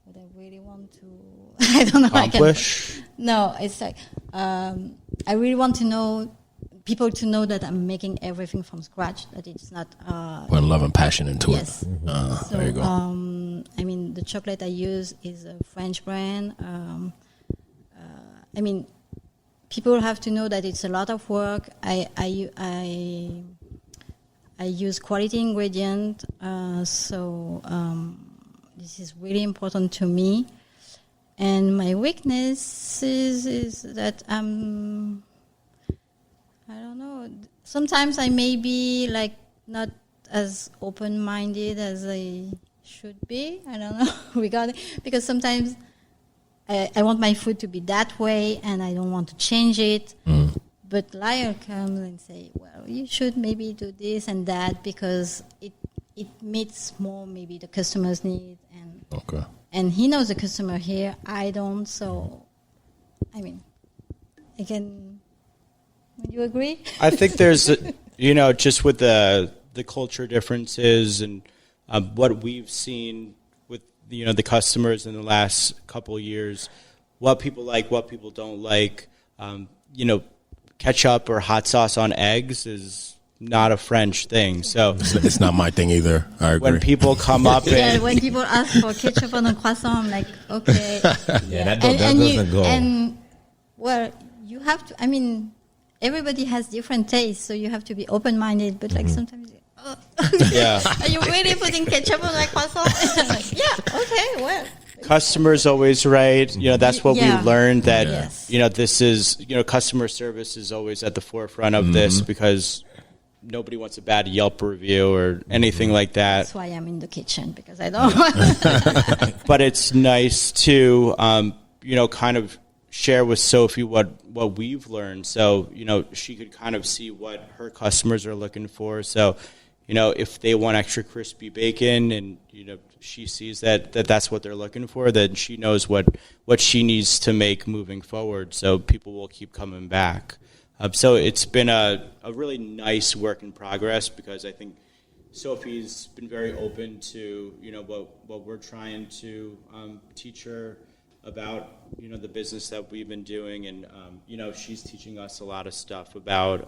Speaker 4: what I really want to, I don't know.
Speaker 3: Accomplish?
Speaker 4: No, it's like I really want to know people to know that I'm making everything from scratch. That it's not.
Speaker 1: Put love and passion into
Speaker 4: yes.
Speaker 1: it.
Speaker 4: So,
Speaker 1: there you go.
Speaker 4: I mean, the chocolate I use is a French brand. I mean, people have to know that it's a lot of work. I use quality ingredient, so this is really important to me. And my weakness is that I don't know. Sometimes I may be like not as open-minded as I should be. I don't know regarding, because sometimes I want my food to be that way, and I don't want to change it. But Lyell comes and say, "Well, you should maybe do this and that because it meets more maybe the customer's need." And
Speaker 1: Okay.
Speaker 4: And he knows the customer here. I don't. So, I mean, I can. Would you agree?
Speaker 3: I think there's, just with the culture differences and what we've seen with, the customers in the last couple of years, what people like, what people don't like. Ketchup or hot sauce on eggs is not a French thing. So
Speaker 1: It's not my thing either. I agree.
Speaker 3: when people come up and
Speaker 4: When people ask for ketchup on a croissant, I'm like, okay.
Speaker 2: That doesn't go.
Speaker 4: And, well, you have to, I mean, everybody has different tastes, so you have to be open-minded, but like sometimes,
Speaker 3: yeah,
Speaker 4: are you really putting ketchup on my croissant? I'm like, yeah, okay, well.
Speaker 3: customer's always right. That's what
Speaker 4: Yeah.
Speaker 3: we learned, that,
Speaker 4: Yes.
Speaker 3: this is, customer service is always at the forefront of this, because nobody wants a bad Yelp review or anything like that.
Speaker 4: That's why I'm in the kitchen, because I don't
Speaker 3: But it's nice to, kind of share with Sophie what we've learned. So, she could kind of see what her customers are looking for. So, if they want extra crispy bacon and, she sees that's what they're looking for, then she knows what she needs to make moving forward. So people will keep coming back. So it's been a really nice work in progress, because I think Sophie's been very open to, what we're trying to teach her about, the business that we've been doing. And, she's teaching us a lot of stuff about,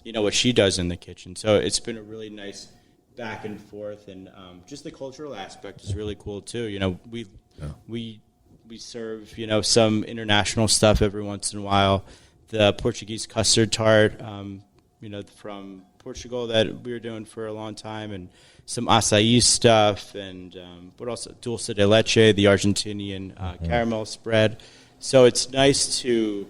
Speaker 3: what she does in the kitchen. So it's been a really nice back and forth. And just the cultural aspect is really cool, too. We serve, some international stuff every once in a while. The Portuguese custard tart, from Portugal that we were doing for a long time, and some acai stuff, and but also dulce de leche, the Argentinian caramel spread. So it's nice to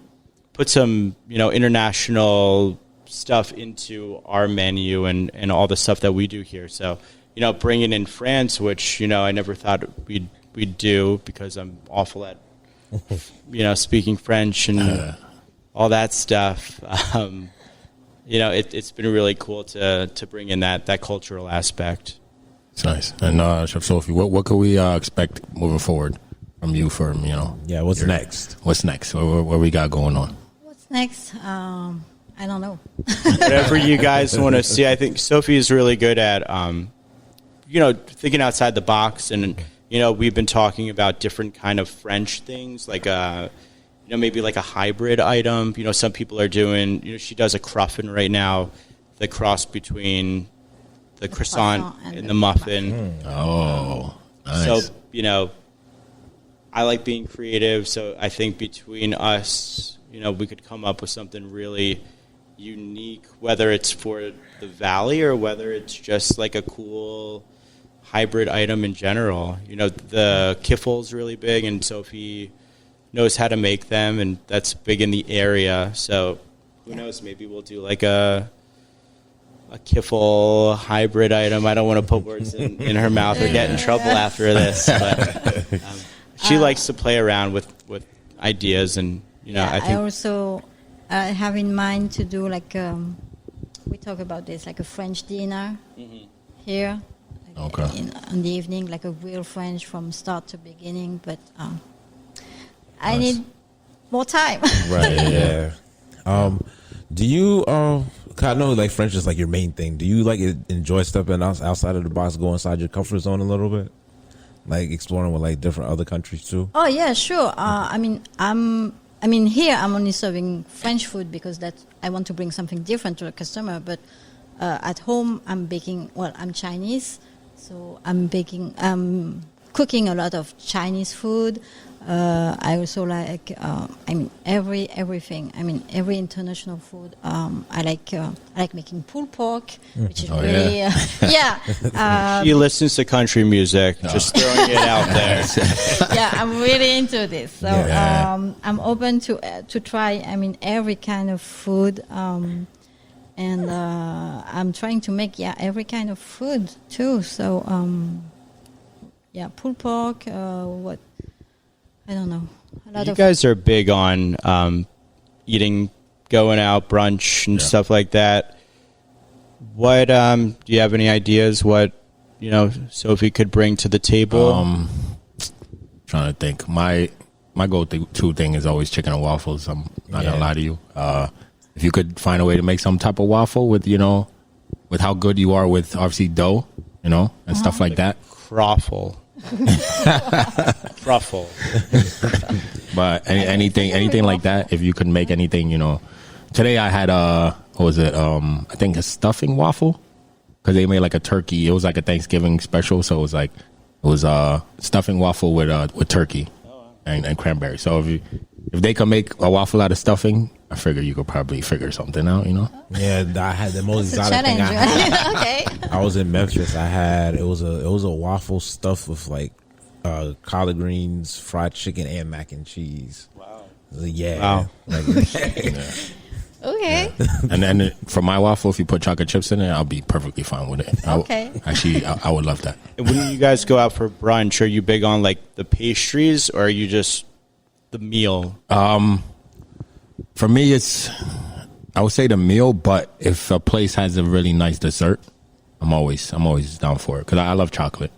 Speaker 3: put some, international stuff into our menu and all the stuff that we do here. So, bringing in France, which, I never thought we'd do, because I'm awful at, speaking French and all that stuff. It's been really cool to bring in that cultural aspect.
Speaker 1: It's nice. And Chef Sophie, what could we expect moving forward from you?
Speaker 2: Yeah, what's next?
Speaker 1: What's next? What we got going on?
Speaker 4: What's next? I don't know.
Speaker 3: Whatever you guys want to see. I think Sophie is really good at, thinking outside the box. And, we've been talking about different kind of French things, like maybe like a hybrid item. Some people are doing, she does a cruffin right now, the cross between the croissant and the muffin.
Speaker 1: Oh, nice.
Speaker 3: So, I like being creative. So I think between us, we could come up with something really unique, whether it's for the valley or whether it's just like a cool hybrid item in general. You know, the kiffel's really big, and Sophie knows how to make them, and that's big in the area. So who knows? Maybe we'll do like a kiffle hybrid item. I don't want to put words in her mouth or get in trouble after this, but she likes to play around with ideas, and you know, I think
Speaker 4: I also have in mind to do like we talk about this, like a French dinner here.
Speaker 1: Okay.
Speaker 4: In the evening, like a real French from start to beginning, but I need more time.
Speaker 2: Right. Yeah. Do you? I know like French is like your main thing. Do you like enjoy stepping outside of the box, go inside your comfort zone a little bit, like exploring with like different other countries too?
Speaker 4: Oh yeah, sure. I mean, here I'm only serving French food because I want to bring something different to the customer. But at home, I'm baking. Well, I'm Chinese, so I'm cooking a lot of Chinese food. I also like, everything. I mean, every international food. I like making pulled pork, which is really,
Speaker 3: she listens to country music. Just throwing it out there.
Speaker 4: Yeah, I'm really into this. So I'm open to try. I mean, every kind of food. And I'm trying to make every kind of food too. So pulled pork. What? I don't know.
Speaker 3: You guys are big on eating, going out, brunch, and stuff like that. What do you have any ideas? What Sophie could bring to the table?
Speaker 1: Trying to think. My go-to thing is always chicken and waffles. I'm not gonna lie to you. If you could find a way to make some type of waffle with with how good you are with obviously dough, and stuff like that.
Speaker 3: Croffle. Truffle.
Speaker 1: But anything like that, if you could make anything, today I had what was it, I think a stuffing waffle, because they made like a turkey. It was like a Thanksgiving special, so it was stuffing waffle with turkey and cranberry. So if they could make a waffle out of stuffing, I figure you could probably figure something out,
Speaker 2: Yeah, I had the most exotic thing I had.
Speaker 4: Okay.
Speaker 2: I was in Memphis. It was a waffle stuffed with like collard greens, fried chicken, and mac and cheese.
Speaker 3: Wow.
Speaker 2: Yeah. Wow.
Speaker 4: Okay.
Speaker 1: And then for my waffle, if you put chocolate chips in it, I'll be perfectly fine with it.
Speaker 4: Okay.
Speaker 1: I would love that.
Speaker 3: And when you guys go out for brunch, are you big on like the pastries, or are you just the meal?
Speaker 1: For me, I would say the meal, but if a place has a really nice dessert, I'm always down for it because I love chocolate.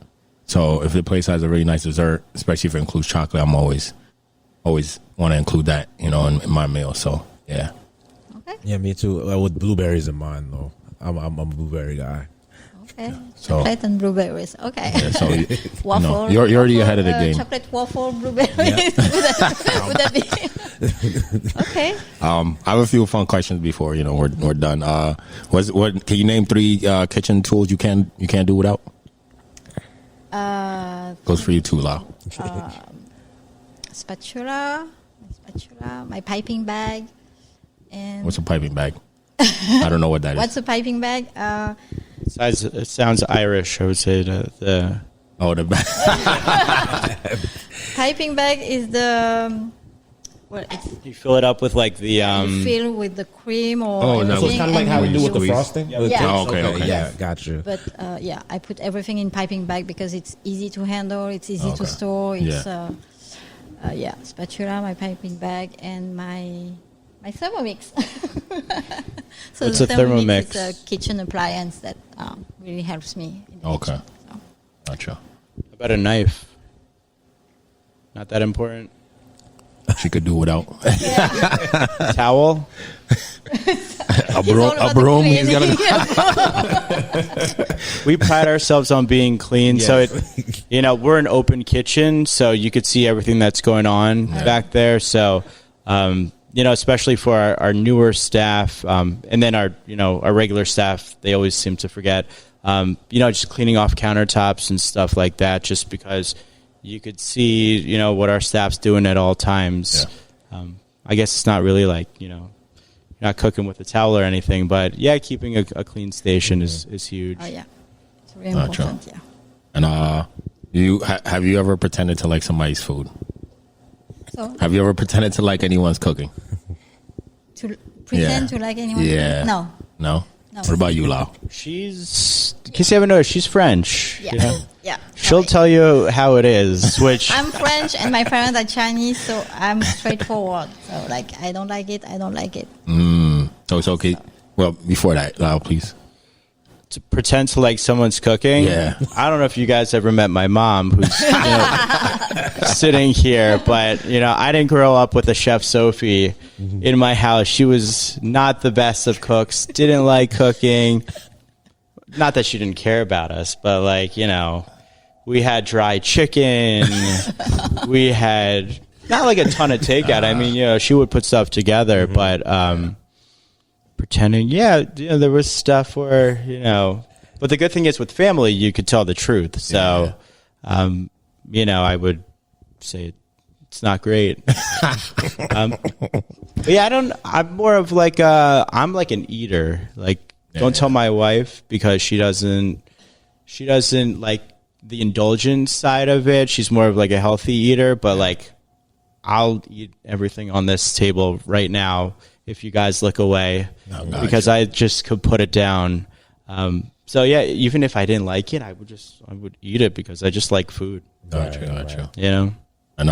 Speaker 1: So if the place has a really nice dessert, especially if it includes chocolate, I'm always want to include that, in my meal. So yeah.
Speaker 4: Okay.
Speaker 2: Yeah, me too. With blueberries in mind, though. I'm a blueberry guy.
Speaker 4: Okay.
Speaker 1: So,
Speaker 4: chocolate and blueberries. Okay.
Speaker 1: Yeah, so
Speaker 4: waffle.
Speaker 1: You're already ahead of the game.
Speaker 4: Chocolate waffle, blueberries.
Speaker 1: Yeah.
Speaker 4: Would that be? Okay.
Speaker 1: I have a few fun questions before we're done. Can you name 3 kitchen tools you can't do without? Goes for you too, Lau.
Speaker 4: Spatula, my piping bag, and
Speaker 1: What's a piping bag? I don't know what that is.
Speaker 4: what's a piping bag?
Speaker 3: It sounds Irish, I would say. The
Speaker 1: bag.
Speaker 4: Piping bag is the
Speaker 3: you fill it up with like the
Speaker 4: you fill with the cream or
Speaker 1: that was
Speaker 4: anything,
Speaker 2: Kind of like
Speaker 4: and
Speaker 2: how we do with the
Speaker 1: squeeze.
Speaker 2: frosting.
Speaker 4: Yeah.
Speaker 1: Oh, okay.
Speaker 2: Yeah, got you.
Speaker 4: But I put everything in piping bag because it's easy to handle, it's easy to
Speaker 1: Okay.
Speaker 4: store. It's
Speaker 1: Yeah.
Speaker 4: Spatula, my piping bag, and my Thermomix. So
Speaker 3: What's
Speaker 4: the
Speaker 3: a Thermomix?
Speaker 4: Is a kitchen appliance that really helps me. In the
Speaker 1: Okay.
Speaker 4: kitchen, so.
Speaker 1: Gotcha.
Speaker 3: How about a knife? Not that important.
Speaker 1: She could do without.
Speaker 3: Towel?
Speaker 1: A broom. He's gonna.
Speaker 3: We pride ourselves on being clean, so we're an open kitchen, so you could see everything that's going on back there. So, especially for our newer staff, and then our regular staff, they always seem to forget. Just cleaning off countertops and stuff like that, just because you could see, what our staff's doing at all times.
Speaker 1: Yeah.
Speaker 3: I guess it's not really like, you're not cooking with a towel or anything. But yeah, keeping a clean station is huge.
Speaker 4: Oh yeah, it's really
Speaker 1: Gotcha.
Speaker 4: important. Yeah.
Speaker 1: And have you ever pretended to like somebody's food?
Speaker 4: So
Speaker 1: Have you ever pretended to like anyone's cooking?
Speaker 4: to pretend
Speaker 1: Yeah.
Speaker 4: to like anyone?
Speaker 1: Yeah.
Speaker 4: No.
Speaker 1: No.
Speaker 4: No.
Speaker 1: What about you, Lau?
Speaker 3: She's, in case you haven't noticed, she's French.
Speaker 4: Yeah.
Speaker 3: you know?
Speaker 4: Yeah.
Speaker 3: She'll
Speaker 4: Sorry.
Speaker 3: tell you how it is, which
Speaker 4: I'm French and my parents are Chinese, so I'm straightforward. So like, I don't like it. I don't like it.
Speaker 1: So it's okay. Well, before that, Lau, please.
Speaker 3: to pretend to like someone's cooking.
Speaker 1: Yeah.
Speaker 3: I don't know if you guys ever met my mom, who's sitting here, but I didn't grow up with a Chef Sophie in my house. She was not the best of cooks. Didn't like cooking. Not that she didn't care about us, but we had dry chicken. We had not like a ton of takeout. I mean, she would put stuff together, but pretending, there was stuff where, but the good thing is with family, you could tell the truth. So, I would say it's not great. But yeah, I'm more of like, I'm like an eater. Like, don't tell my wife because she doesn't like the indulgent side of it. She's more of like a healthy eater, but like, I'll eat everything on this table right now if you guys look away, because I just could put it down. So yeah, even if I didn't like it, I would eat it because I just like food.
Speaker 1: Gotcha.
Speaker 3: And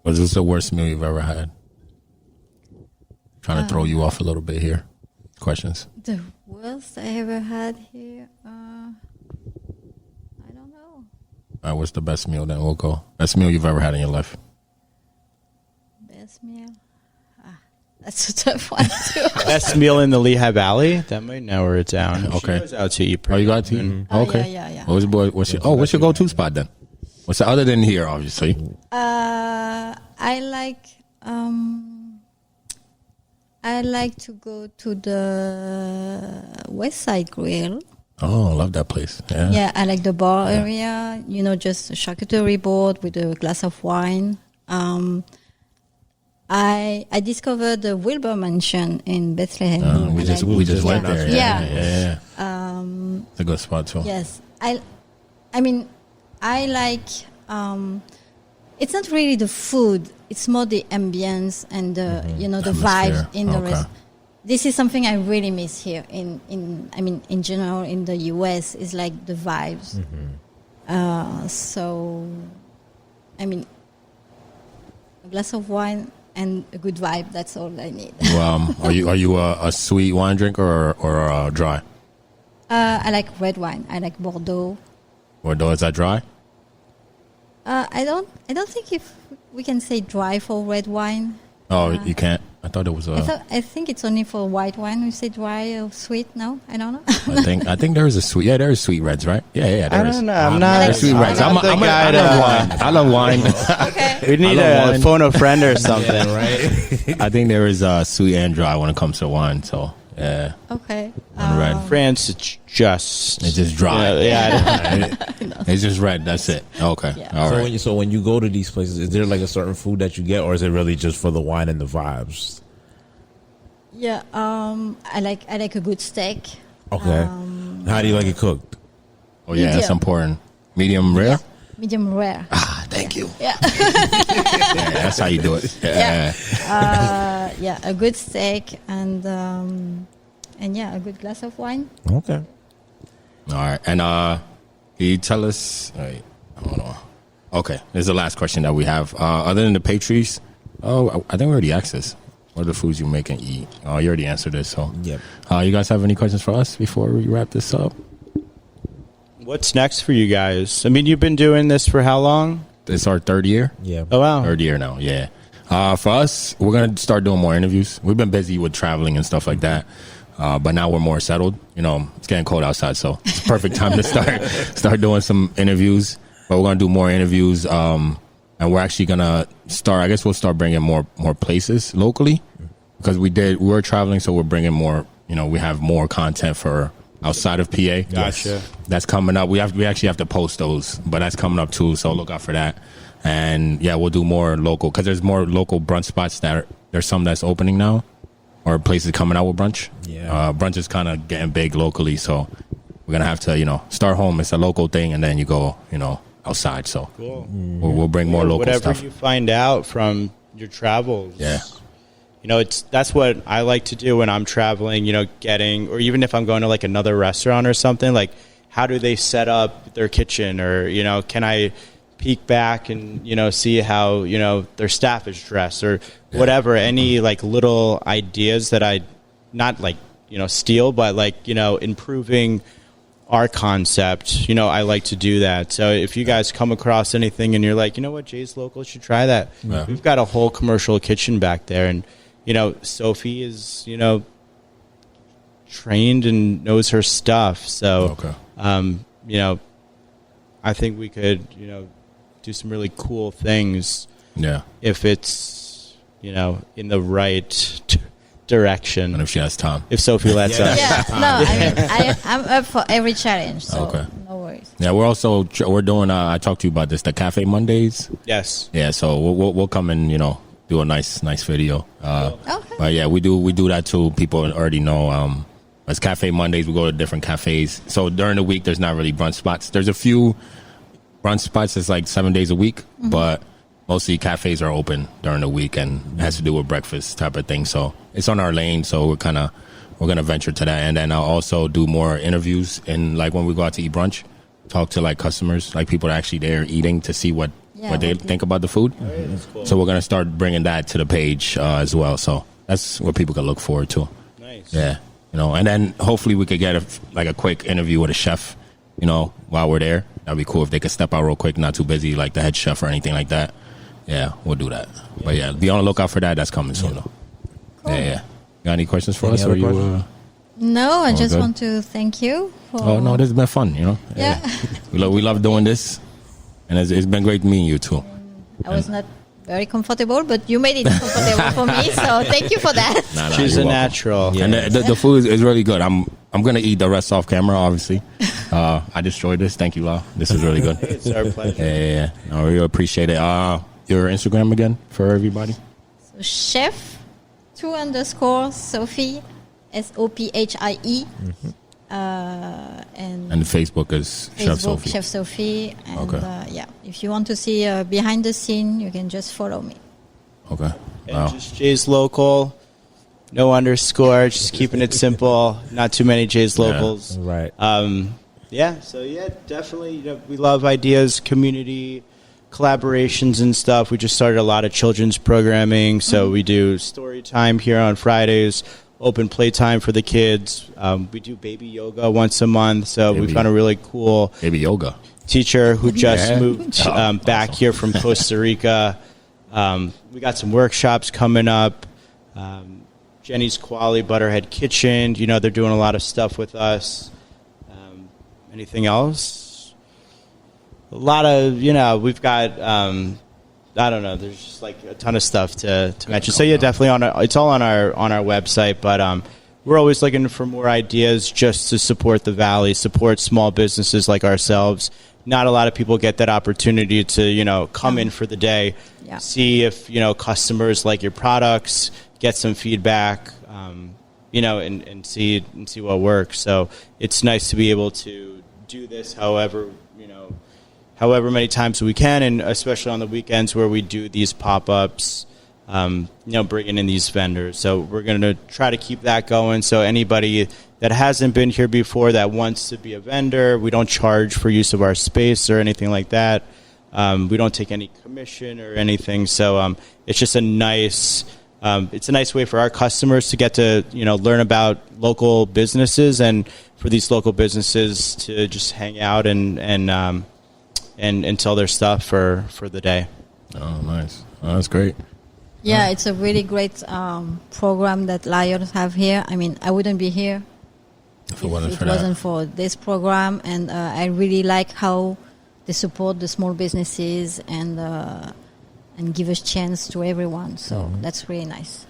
Speaker 1: was this the worst meal you've ever had? Trying to throw you off a little bit here. Questions?
Speaker 4: The worst I ever had here, I don't know.
Speaker 1: All right, what's the best meal then? We'll go. Best meal you've ever had in your life?
Speaker 4: Best meal? That's a tough one too.
Speaker 3: best meal in the Lehigh Valley? That might narrow it down.
Speaker 1: Okay.
Speaker 3: She goes out to eat.
Speaker 1: Oh, you got to eat? Okay.
Speaker 4: Yeah.
Speaker 1: What's your go-to spot then? What's the other than here, obviously?
Speaker 4: I like to go to the West Side Grill.
Speaker 1: Oh, I love that place. Yeah.
Speaker 4: Yeah, I like the bar area. Just a charcuterie board with a glass of wine. I discovered the Wilbur Mansion in Bethlehem.
Speaker 1: We just went there. Yeah. It's a good spot too.
Speaker 4: Yes, I like. It's not really the food; it's more the ambience and the the vibes in the rest. This is something I really miss here in general in the US. Is like the vibes. So, a glass of wine and a good vibe. That's all I need.
Speaker 1: Well, are you a sweet wine drinker or dry?
Speaker 4: I like red wine. I like Bordeaux.
Speaker 1: Bordeaux, is that dry?
Speaker 4: I don't think if we can say dry for red wine.
Speaker 1: Oh, you can't. I thought it was
Speaker 4: I think it's only for white wine. We say dry or sweet. No, I don't know.
Speaker 1: I think there is a sweet. Yeah, there is sweet reds, right? Yeah. There is.
Speaker 3: I don't know. I'm not
Speaker 1: sweet reds.
Speaker 3: I'm the guy
Speaker 1: I love wine.
Speaker 4: Okay.
Speaker 3: We need to phone a friend or something,
Speaker 1: right? I think there is sweet and dry when it comes to wine. So yeah.
Speaker 4: Okay.
Speaker 1: And red.
Speaker 3: France, it's just
Speaker 1: dry.
Speaker 3: Yeah.
Speaker 1: It's just red. That's it. Okay.
Speaker 4: Yeah.
Speaker 1: All right.
Speaker 2: So when you go to these places, is there like a certain food that you get, or is it really just for the wine and the vibes?
Speaker 4: Yeah. I like a good steak.
Speaker 2: Okay. How do you like it cooked?
Speaker 1: Oh yeah, that's
Speaker 4: medium.
Speaker 1: important. Medium rare.
Speaker 4: Medium rare.
Speaker 1: Thank you.
Speaker 4: Yeah.
Speaker 1: Yeah, that's how you do it. Yeah.
Speaker 4: Yeah. A good steak and a good glass of wine.
Speaker 2: Okay.
Speaker 1: All right. And can you tell us? Wait, hold on. Okay, this is the last question that we have. Other than the pastries, I think we already asked this. What are the foods you make and eat? Oh, you already answered this. So,
Speaker 2: Yep.
Speaker 1: You guys have any questions for us before we wrap this up?
Speaker 3: What's next for you guys? I mean, you've been doing this for how long?
Speaker 1: It's our third year.
Speaker 2: Yeah.
Speaker 3: Oh, wow.
Speaker 1: Third year now. Yeah. For us, we're gonna start doing more interviews. We've been busy with traveling and stuff like that. But now we're more settled. It's getting cold outside, so it's a perfect time to start doing some interviews. But we're gonna do more interviews, and we're actually gonna start. I guess we'll start bringing more places locally because we were traveling, so we're bringing more. We have more content for outside of PA.
Speaker 3: Gotcha.
Speaker 1: That's coming up. We actually have to post those, but that's coming up too. So look out for that. And yeah, we'll do more local because there's more local brunch spots there's some that's opening now. or places coming out with brunch.
Speaker 2: Yeah.
Speaker 1: Brunch is kind of getting big locally, so we're gonna have to start home. It's a local thing, and then you go outside. So
Speaker 3: Cool.
Speaker 1: we'll bring more local
Speaker 3: Whatever
Speaker 1: stuff.
Speaker 3: you find out from your travels.
Speaker 1: Yeah.
Speaker 3: That's what I like to do when I'm traveling, or even if I'm going to like another restaurant or something, like how do they set up their kitchen, or, can I peek back and, see how, their staff is dressed, or whatever, any like little ideas that I not like, steal, but like, improving our concept, I like to do that. So if you guys come across anything and you're like, what, Jay's Local should try that.
Speaker 1: Yeah.
Speaker 3: We've got a whole commercial kitchen back there, and Sophie is, trained and knows her stuff. So,
Speaker 1: Okay.
Speaker 3: I think we could, do some really cool things.
Speaker 1: Yeah.
Speaker 3: If it's, in the right direction.
Speaker 1: And if she has time.
Speaker 3: If Sophie lets us.
Speaker 4: Yeah, no, I mean, I'm up for every challenge, so
Speaker 1: Okay.
Speaker 4: no worries.
Speaker 1: Yeah, we're doing. I talked to you about this, the Cafe Mondays.
Speaker 3: Yes.
Speaker 1: Yeah, so we'll come and do a nice video.
Speaker 4: Okay.
Speaker 1: But yeah, we do that too. People already know. As Cafe Mondays, we go to different cafes. So during the week, there's not really brunch spots. There's a few brunch spots that's like 7 days a week, but mostly cafes are open during the week, and it has to do with breakfast type of thing. So it's on our lane. So we're gonna venture to that, and then I'll also do more interviews. And like when we go out to eat brunch, talk to like customers, like people that are actually there eating, to see what they think about the food.
Speaker 3: That's cool.
Speaker 1: So we're gonna start bringing that to the page as well. So that's what people can look forward to.
Speaker 3: Nice.
Speaker 1: Yeah, and then hopefully we could get a quick interview with a chef. While we're there, that'd be cool if they could step out real quick, not too busy like the head chef or anything like that. Yeah, we'll do that. But yeah, be on the lookout for that. That's coming soon though.
Speaker 4: Cool.
Speaker 1: Yeah. Got any questions for
Speaker 2: Any
Speaker 1: us?
Speaker 2: other
Speaker 1: Or you?
Speaker 2: questions?
Speaker 4: No, I just
Speaker 1: good.
Speaker 4: want to thank you for.
Speaker 1: Oh no, this has been fun.
Speaker 4: Yeah.
Speaker 1: we love doing this, and it's been great meeting you too.
Speaker 4: I was not very comfortable, but you made it comfortable for me, so thank you for that.
Speaker 1: Nah,
Speaker 3: She's
Speaker 1: you're
Speaker 3: a
Speaker 1: welcome.
Speaker 3: natural.
Speaker 1: And the food is really good. I'm gonna eat the rest off camera, obviously. I destroyed this. Thank you, Lau. This is really good.
Speaker 3: It's our pleasure.
Speaker 1: Yeah. I really appreciate it. Your Instagram again for everybody?
Speaker 4: So Chef _Sophie SOPHIE, and
Speaker 1: And Facebook is Chef
Speaker 4: Facebook
Speaker 1: Sophie.
Speaker 4: Chef Sophie, and
Speaker 1: Okay.
Speaker 4: if you want to see behind the scene, you can just follow me.
Speaker 1: Okay.
Speaker 3: And
Speaker 1: Wow.
Speaker 3: just Jay's Local, no underscore, just keeping it simple. Not too many Jay's Locals.
Speaker 2: Right.
Speaker 3: Definitely. We love ideas, community, collaborations and stuff. We just started a lot of children's programming, so we do story time here on Fridays, open playtime for the kids. We do baby yoga once a month, so we found a really cool
Speaker 1: Baby yoga.
Speaker 3: teacher who just
Speaker 1: Yeah.
Speaker 3: moved back here from Costa Rica. We got some workshops coming up. Jenny's Quality Butterhead Kitchen, they're doing a lot of stuff with us. Anything else? A lot of, we've got, I don't know, there's just like a ton of stuff to mention. So yeah, definitely it's all on our website, but we're always looking for more ideas just to support the Valley, support small businesses like ourselves. Not a lot of people get that opportunity to, come in for the day, see if, customers like your products, get some feedback, and see what works. So it's nice to be able to do this however many times we can, and especially on the weekends where we do these pop-ups, bringing in these vendors. So we're going to try to keep that going. So anybody that hasn't been here before that wants to be a vendor, we don't charge for use of our space or anything like that. We don't take any commission or anything. So it's just a nice way for our customers to get to, learn about local businesses, and for these local businesses to just hang out and sell their stuff for the day.
Speaker 1: Oh, nice. Oh, that's great.
Speaker 4: Yeah, it's a really great program that Lyell have here. I mean, I wouldn't be here
Speaker 1: If it wasn't
Speaker 4: if
Speaker 1: for
Speaker 4: it wasn't for this program, and I really like how they support the small businesses and give a chance to everyone. So that's really nice.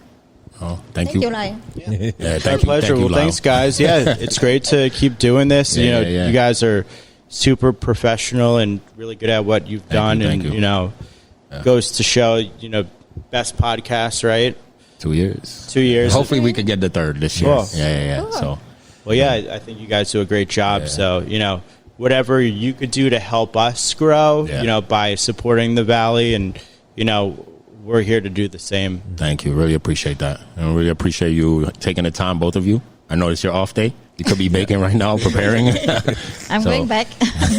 Speaker 1: Oh,
Speaker 4: Thank you, Lyell.
Speaker 1: Yeah,
Speaker 3: It's our pleasure. Well, thanks, guys. Yeah, it's great to keep doing this.
Speaker 1: Yeah,
Speaker 3: You guys are super professional and really good at what you've done.
Speaker 1: Thank you.
Speaker 3: Goes to show, best podcast, right?
Speaker 1: 2 years.
Speaker 3: 2 years.
Speaker 1: Hopefully we could get the third this year.
Speaker 3: Cool.
Speaker 1: Yeah.
Speaker 4: Cool.
Speaker 1: So
Speaker 3: Well, yeah, I think you guys do a great job. So, whatever you could do to help us grow, by supporting the Valley, and, we're here to do the same.
Speaker 1: thank you. Really appreciate that. And really appreciate you taking the time, both of you. I know it's your off day. You could be baking right now, preparing.
Speaker 4: I'm
Speaker 1: So-
Speaker 4: going back.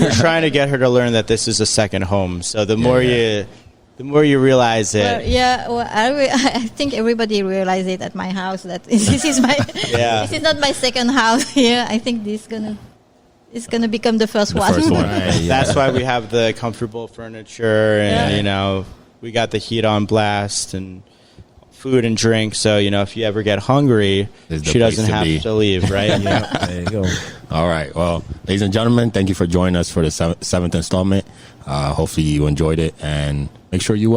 Speaker 3: We're trying to get her to learn that this is a second home. So the more you realize it.
Speaker 4: I think everybody realized it at my house that this is my this is not my second house here. I think it's gonna become the first one.
Speaker 1: First one.
Speaker 3: That's why we have the comfortable furniture, and we got the heat on blast and food and drink. So if you ever get hungry,
Speaker 1: It's the
Speaker 3: she doesn't
Speaker 1: place to
Speaker 3: have
Speaker 1: be.
Speaker 3: to leave, right?
Speaker 2: There you go.
Speaker 1: All right. Well, ladies and gentlemen, thank you for joining us for the seventh installment. Hopefully you enjoyed it, and make sure you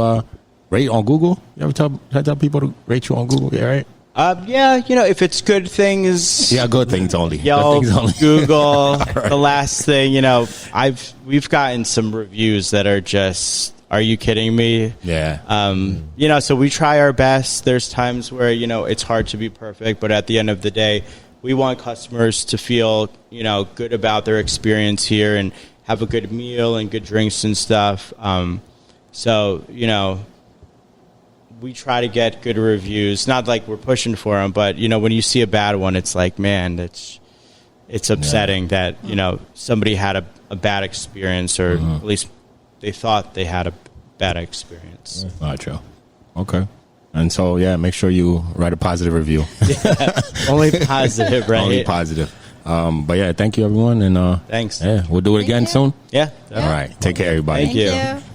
Speaker 1: rate on Google. You ever tell people to rate you on Google? Yeah, right?
Speaker 3: If it's good things.
Speaker 1: Yeah, good things only.
Speaker 3: Yelp,
Speaker 1: Good things only.
Speaker 3: Google. The last thing, we've gotten some reviews that are just, are you kidding me?
Speaker 1: Yeah.
Speaker 3: So we try our best. There's times where, it's hard to be perfect, but at the end of the day, we want customers to feel, good about their experience here and have a good meal and good drinks and stuff. We try to get good reviews. Not like we're pushing for them, but, when you see a bad one, it's like, man, it's upsetting that, somebody had a bad experience, or at least they thought they had a bad experience.
Speaker 1: Not true. Okay. And so, make sure you write a positive review.
Speaker 3: Only positive, right?
Speaker 1: Only positive. But thank you everyone. And
Speaker 3: Thanks.
Speaker 1: Yeah, we'll do it again
Speaker 4: you.
Speaker 1: soon.
Speaker 3: Yeah.
Speaker 1: All right. Take care, everybody.
Speaker 3: Thank you.
Speaker 4: Thank you.